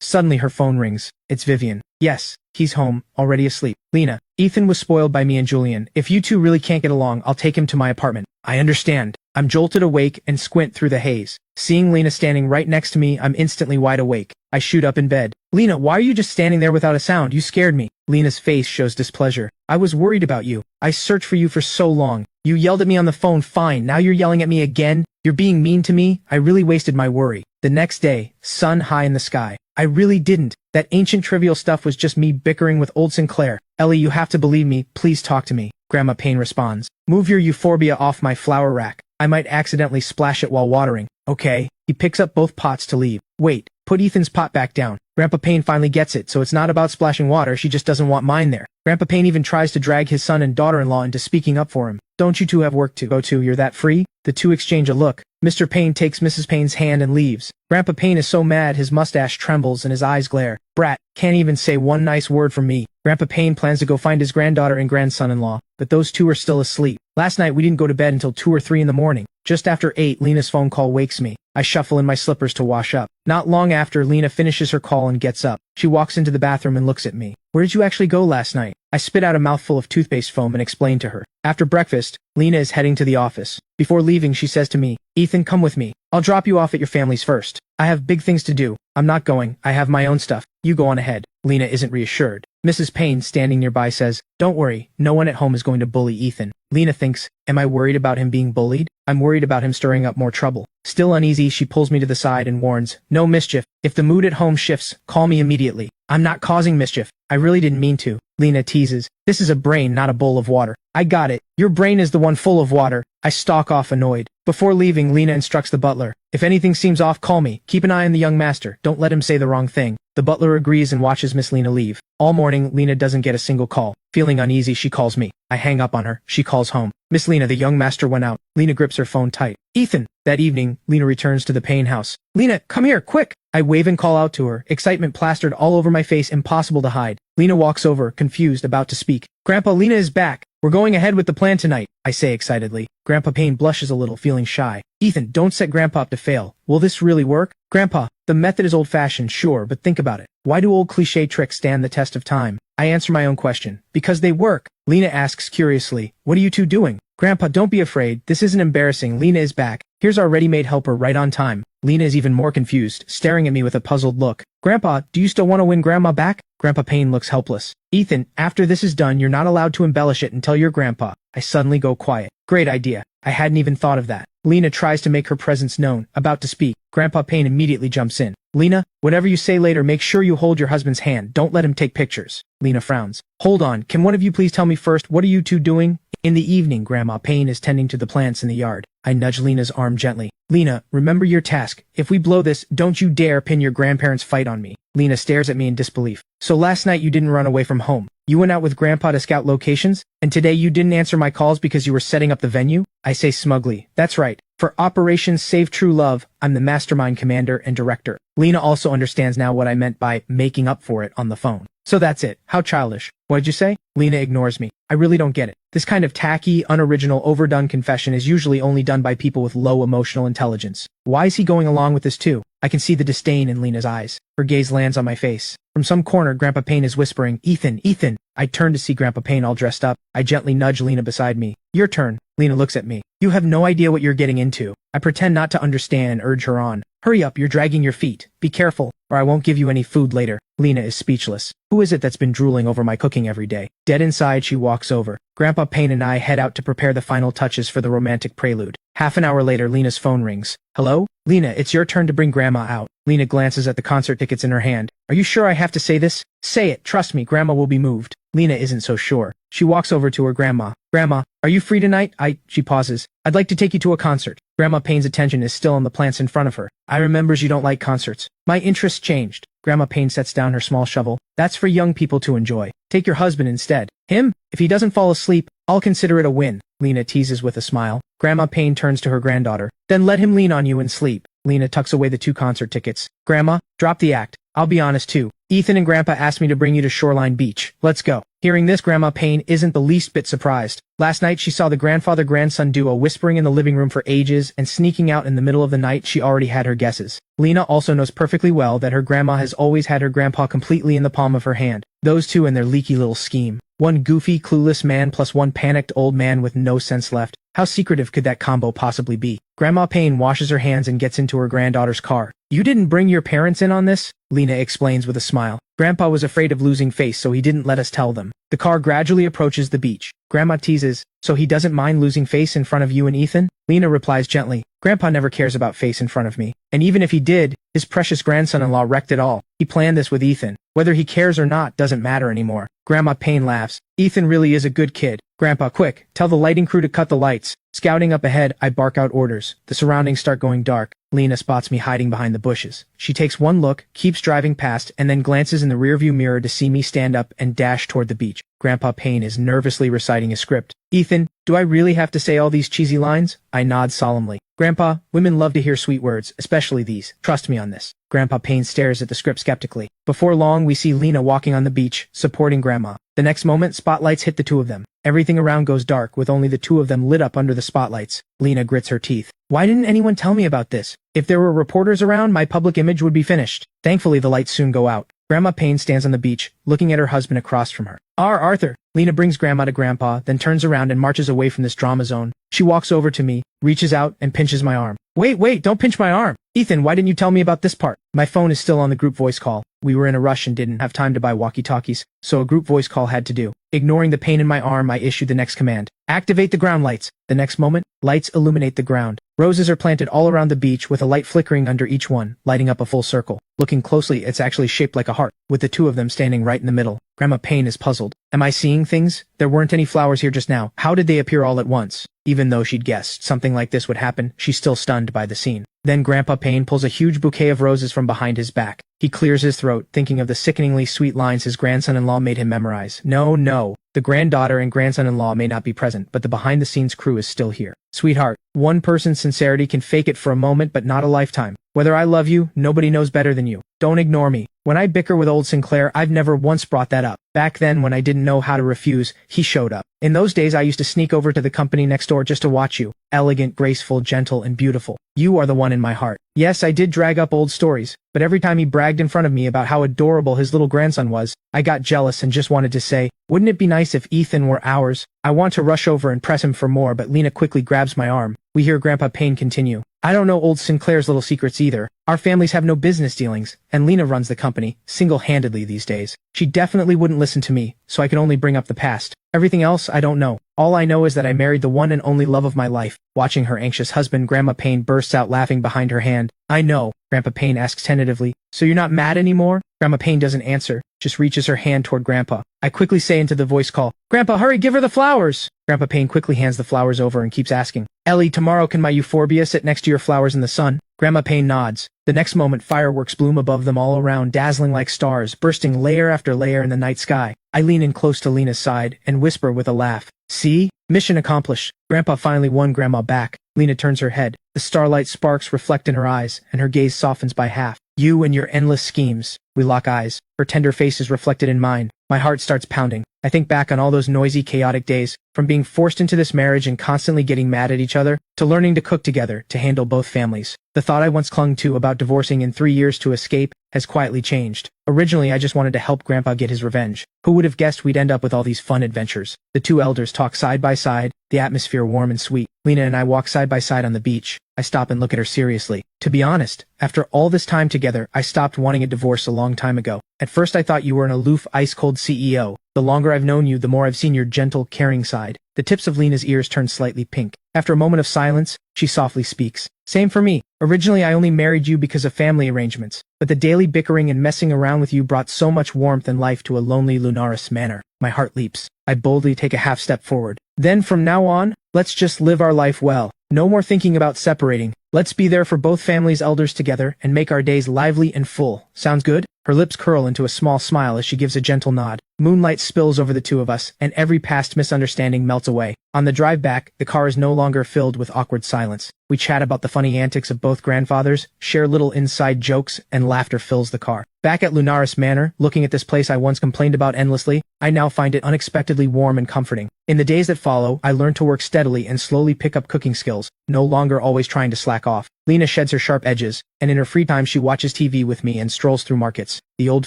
Suddenly her phone rings. It's Vivian. Yes, he's home, already asleep. Lena, Ethan was spoiled by me and Julian. If you two really can't get along, I'll take him to my apartment. I understand. I'm jolted awake and squint through the haze. Seeing Lena standing right next to me, I'm instantly wide awake. I shoot up in bed. Lena, why are you just standing there without a sound? You scared me. Lena's face shows displeasure. I was worried about you. I searched for you for so long. You yelled at me on the phone, fine. Now you're yelling at me again? You're being mean to me? I really wasted my worry. The next day, sun high in the sky. I really didn't. That ancient trivial stuff was just me bickering with old Sinclair. Ellie, you have to believe me. Please talk to me. Grandma Payne responds. Move your euphorbia off my flower rack. I might accidentally splash it while watering. Okay. He picks up both pots to leave. Wait, put Ethan's pot back down. Grandpa Payne finally gets it, so it's not about splashing water, she just doesn't want mine there. Grandpa Payne even tries to drag his son and daughter-in-law into speaking up for him. Don't you two have work to go to? You're that free? The two exchange a look. Mr. Payne takes Mrs. Payne's hand and leaves. Grandpa Payne is so mad his mustache trembles and his eyes glare. Brat, can't even say one nice word from me. Grandpa Payne plans to go find his granddaughter and grandson-in-law, but those two are still asleep. Last night we didn't go to bed until 2 or 3 in the morning. Just after 8, Lena's phone call wakes me. I shuffle in my slippers to wash up. Not long after, Lena finishes her call and gets up. She walks into the bathroom and looks at me. Where did you actually go last night? I spit out a mouthful of toothpaste foam and explain to her. After breakfast, Lena is heading to the office. Before leaving, she says to me, Ethan, come with me. I'll drop you off at your family's first. I have big things to do. I'm not going. I have my own stuff. You go on ahead. Lena isn't reassured. Mrs. Payne, standing nearby, says, Don't worry. No one at home is going to bully Ethan. Lena thinks, am I worried about him being bullied? I'm worried about him stirring up more trouble. Still uneasy, she pulls me to the side and warns, no mischief. If the mood at home shifts, call me immediately. I'm not causing mischief. I really didn't mean to. Lena teases, this is a brain, not a bowl of water. I got it. Your brain is the one full of water. I stalk off annoyed. Before leaving, Lena instructs the butler, if anything seems off, call me. Keep an eye on the young master. Don't let him say the wrong thing. The butler agrees and watches Miss Lena leave. All morning, Lena doesn't get a single call. Feeling uneasy, she calls me. I hang up on her. She calls home. Miss Lena, the young master went out. Lena grips her phone tight. Ethan! That evening, Lena returns to the Payne house. Lena, come here, quick! I wave and call out to her, excitement plastered all over my face, impossible to hide. Lena walks over, confused, about to speak. Grandpa, Lena is back. We're going ahead with the plan tonight, I say excitedly. Grandpa Payne blushes a little, feeling shy. Ethan, don't set Grandpa up to fail. Will this really work? Grandpa, the method is old-fashioned, sure, but think about it. Why do old cliché tricks stand the test of time? I answer my own question. Because they work. Lena asks curiously, what are you two doing? Grandpa, don't be afraid. This isn't embarrassing. Lena is back. Here's our ready-made helper right on time. Lena is even more confused, staring at me with a puzzled look. Grandpa, do you still want to win Grandma back? Grandpa Payne looks helpless. Ethan, after this is done, you're not allowed to embellish it and tell your grandpa. I suddenly go quiet. Great idea. I hadn't even thought of that. Lena tries to make her presence known, about to speak. Grandpa Payne immediately jumps in. Lena, whatever you say later, make sure you hold your husband's hand. Don't let him take pictures. Lena frowns. Hold on, can one of you please tell me first, what are you two doing? In the evening, Grandma Payne is tending to the plants in the yard. I nudge Lena's arm gently. Lena, remember your task. If we blow this, don't you dare pin your grandparents' fight on me. Lena stares at me in disbelief. So last night you didn't run away from home. You went out with Grandpa to scout locations? And today you didn't answer my calls because you were setting up the venue? I say smugly. That's right. For Operation Save True Love, I'm the mastermind commander and director. Lena also understands now what I meant by making up for it on the phone. So that's it. How childish. What'd you say? Lena ignores me. I really don't get it. This kind of tacky, unoriginal, overdone confession is usually only done by people with low emotional intelligence. Why is he going along with this too? I can see the disdain in Lena's eyes. Her gaze lands on my face. From some corner, Grandpa Payne is whispering, Ethan, Ethan. I turn to see Grandpa Payne all dressed up. I gently nudge Lena beside me. Your turn. Lena looks at me. You have no idea what you're getting into. I pretend not to understand and urge her on. Hurry up, you're dragging your feet. Be careful, or I won't give you any food later. Lena is speechless. Who is it that's been drooling over my cooking every day? Dead inside, she walks over. Grandpa Payne and I head out to prepare the final touches for the romantic prelude. Half an hour later, Lena's phone rings. Hello? Lena, it's your turn to bring Grandma out. Lena glances at the concert tickets in her hand. Are you sure I have to say this? Say it, trust me, Grandma will be moved. Lena isn't so sure. She walks over to her grandma. Grandma, are you free tonight? She pauses. I'd like to take you to a concert. Grandma Payne's attention is still on the plants in front of her. I remembers you don't like concerts. My interests changed. Grandma Payne sets down her small shovel. That's for young people to enjoy. Take your husband instead. Him? If he doesn't fall asleep, I'll consider it a win. Lena teases with a smile. Grandma Payne turns to her granddaughter. Then let him lean on you and sleep. Lena tucks away the 2 concert tickets. Grandma, drop the act. I'll be honest too. Ethan and Grandpa asked me to bring you to Shoreline Beach. Let's go. Hearing this, Grandma Payne isn't the least bit surprised. Last night she saw the grandfather-grandson duo whispering in the living room for ages, and sneaking out in the middle of the night she already had her guesses. Lena also knows perfectly well that her grandma has always had her grandpa completely in the palm of her hand. Those two and their leaky little scheme. One goofy, clueless man plus one panicked old man with no sense left. How secretive could that combo possibly be? Grandma Payne washes her hands and gets into her granddaughter's car. You didn't bring your parents in on this? Lena explains with a smile. Grandpa was afraid of losing face, so he didn't let us tell them. The car gradually approaches the beach. Grandma teases, so he doesn't mind losing face in front of you and Ethan? Lena replies gently, Grandpa never cares about face in front of me. And even if he did, his precious grandson-in-law wrecked it all. He planned this with Ethan. Whether he cares or not doesn't matter anymore. Grandma Payne laughs. Ethan really is a good kid. Grandpa, quick, tell the lighting crew to cut the lights. Scouting up ahead, I bark out orders. The surroundings start going dark. Lena spots me hiding behind the bushes. She takes one look, keeps driving past, and then glances in the rearview mirror to see me stand up and dash toward the beach. Grandpa Payne is nervously reciting a script. Ethan, do I really have to say all these cheesy lines? I nod solemnly. Grandpa, women love to hear sweet words, especially these. Trust me on this. Grandpa Payne stares at the script skeptically. Before long, we see Lena walking on the beach, supporting Grandma. The next moment, spotlights hit the two of them. Everything around goes dark, with only the two of them lit up under the spotlights. Lena grits her teeth. Why didn't anyone tell me about this? If there were reporters around, my public image would be finished. Thankfully, the lights soon go out. Grandma Payne stands on the beach, looking at her husband across from her. Arthur. Lena brings Grandma to Grandpa, then turns around and marches away from this drama zone. She walks over to me, reaches out, and pinches my arm. Wait, don't pinch my arm. Ethan, why didn't you tell me about this part? My phone is still on the group voice call. We were in a rush and didn't have time to buy walkie-talkies, so a group voice call had to do. Ignoring the pain in my arm, I issued the next command. Activate the ground lights. The next moment, lights illuminate the ground. Roses are planted all around the beach with a light flickering under each one, lighting up a full circle. Looking closely, it's actually shaped like a heart, with the two of them standing right in the middle. Grandma Payne is puzzled. Am I seeing things? There weren't any flowers here just now. How did they appear all at once? Even though she'd guessed something like this would happen, she's still stunned by the scene. Then Grandpa Payne pulls a huge bouquet of roses from behind his back. He clears his throat, thinking of the sickeningly sweet lines his grandson-in-law made him memorize. No. The granddaughter and grandson-in-law may not be present, but the behind-the-scenes crew is still here. Sweetheart, one person's sincerity can fake it for a moment, but not a lifetime. Whether I love you, nobody knows better than you. Don't ignore me. When I bicker with old Sinclair, I've never once brought that up. Back then, when I didn't know how to refuse, he showed up. In those days, I used to sneak over to the company next door just to watch you. Elegant, graceful, gentle, and beautiful. You are the one in my heart. Yes, I did drag up old stories, but every time he bragged in front of me about how adorable his little grandson was, I got jealous and just wanted to say, wouldn't it be nice if Ethan were ours? I want to rush over and press him for more, but Lena quickly grabs my arm. We hear Grandpa Payne continue. I don't know old Sinclair's little secrets either. Our families have no business dealings, and Lena runs the company, single-handedly these days. She definitely wouldn't listen to me, so I could only bring up the past. Everything else, I don't know. All I know is that I married the one and only love of my life. Watching her anxious husband, Grandma Payne bursts out laughing behind her hand. I know, Grandpa Payne asks tentatively. So you're not mad anymore? Grandma Payne doesn't answer, just reaches her hand toward Grandpa. I quickly say into the voice call, Grandpa, hurry, give her the flowers! Grandpa Payne quickly hands the flowers over and keeps asking, Ellie, tomorrow can my euphorbia sit next to your flowers in the sun? Grandma Payne nods. The next moment, fireworks bloom above them all around, dazzling like stars, bursting layer after layer in the night sky. I lean in close to Lena's side and whisper with a laugh, See? Mission accomplished. Grandpa finally won Grandma back. Lena turns her head. The starlight sparks reflect in her eyes, and her gaze softens by half. You and your endless schemes. We lock eyes. Her tender face is reflected in mine. My heart starts pounding. I think back on all those noisy, chaotic days, from being forced into this marriage and constantly getting mad at each other, to learning to cook together, to handle both families. The thought I once clung to about divorcing in 3 years to escape has quietly changed. Originally, I just wanted to help Grandpa get his revenge. Who would have guessed we'd end up with all these fun adventures? The two elders talk side by side, the atmosphere warm and sweet. Lena and I walk side by side on the beach. I stop and look at her seriously. To be honest, after all this time together, I stopped wanting a divorce a long time ago. At first I thought you were an aloof, ice-cold CEO. The longer I've known you, the more I've seen your gentle, caring side. The tips of Lena's ears turn slightly pink. After a moment of silence, she softly speaks. Same for me. Originally, I only married you because of family arrangements, but the daily bickering and messing around with you brought so much warmth and life to a lonely Lunaris manor. My heart leaps. I boldly take a half step forward. Then from now on, let's just live our life well. No more thinking about separating. Let's be there for both families' elders together and make our days lively and full. Sounds good? Her lips curl into a small smile as she gives a gentle nod. Moonlight spills over the two of us, and every past misunderstanding melts away. On the drive back, the car is no longer filled with awkward silence. We chat about the funny antics of both grandfathers, share little inside jokes, and laughter fills the car. Back at Lunaris Manor, looking at this place I once complained about endlessly, I now find it unexpectedly warm and comforting. In the days that follow, I learn to work steadily and slowly pick up cooking skills, no longer always trying to slack off. Lena sheds her sharp edges, and in her free time she watches TV with me and strolls through markets. The old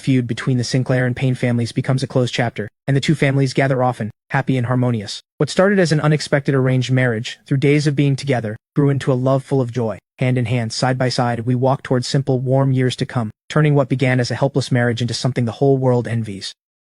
feud between the Sinclair and Payne families becomes a closed chapter, and the two families gather often, happy and harmonious. What started as an unexpected arranged marriage, through days of being together, grew into a love full of joy. Hand in hand, side by side, we walk toward simple, warm years to come, turning what began as a helpless marriage into something the whole world envies.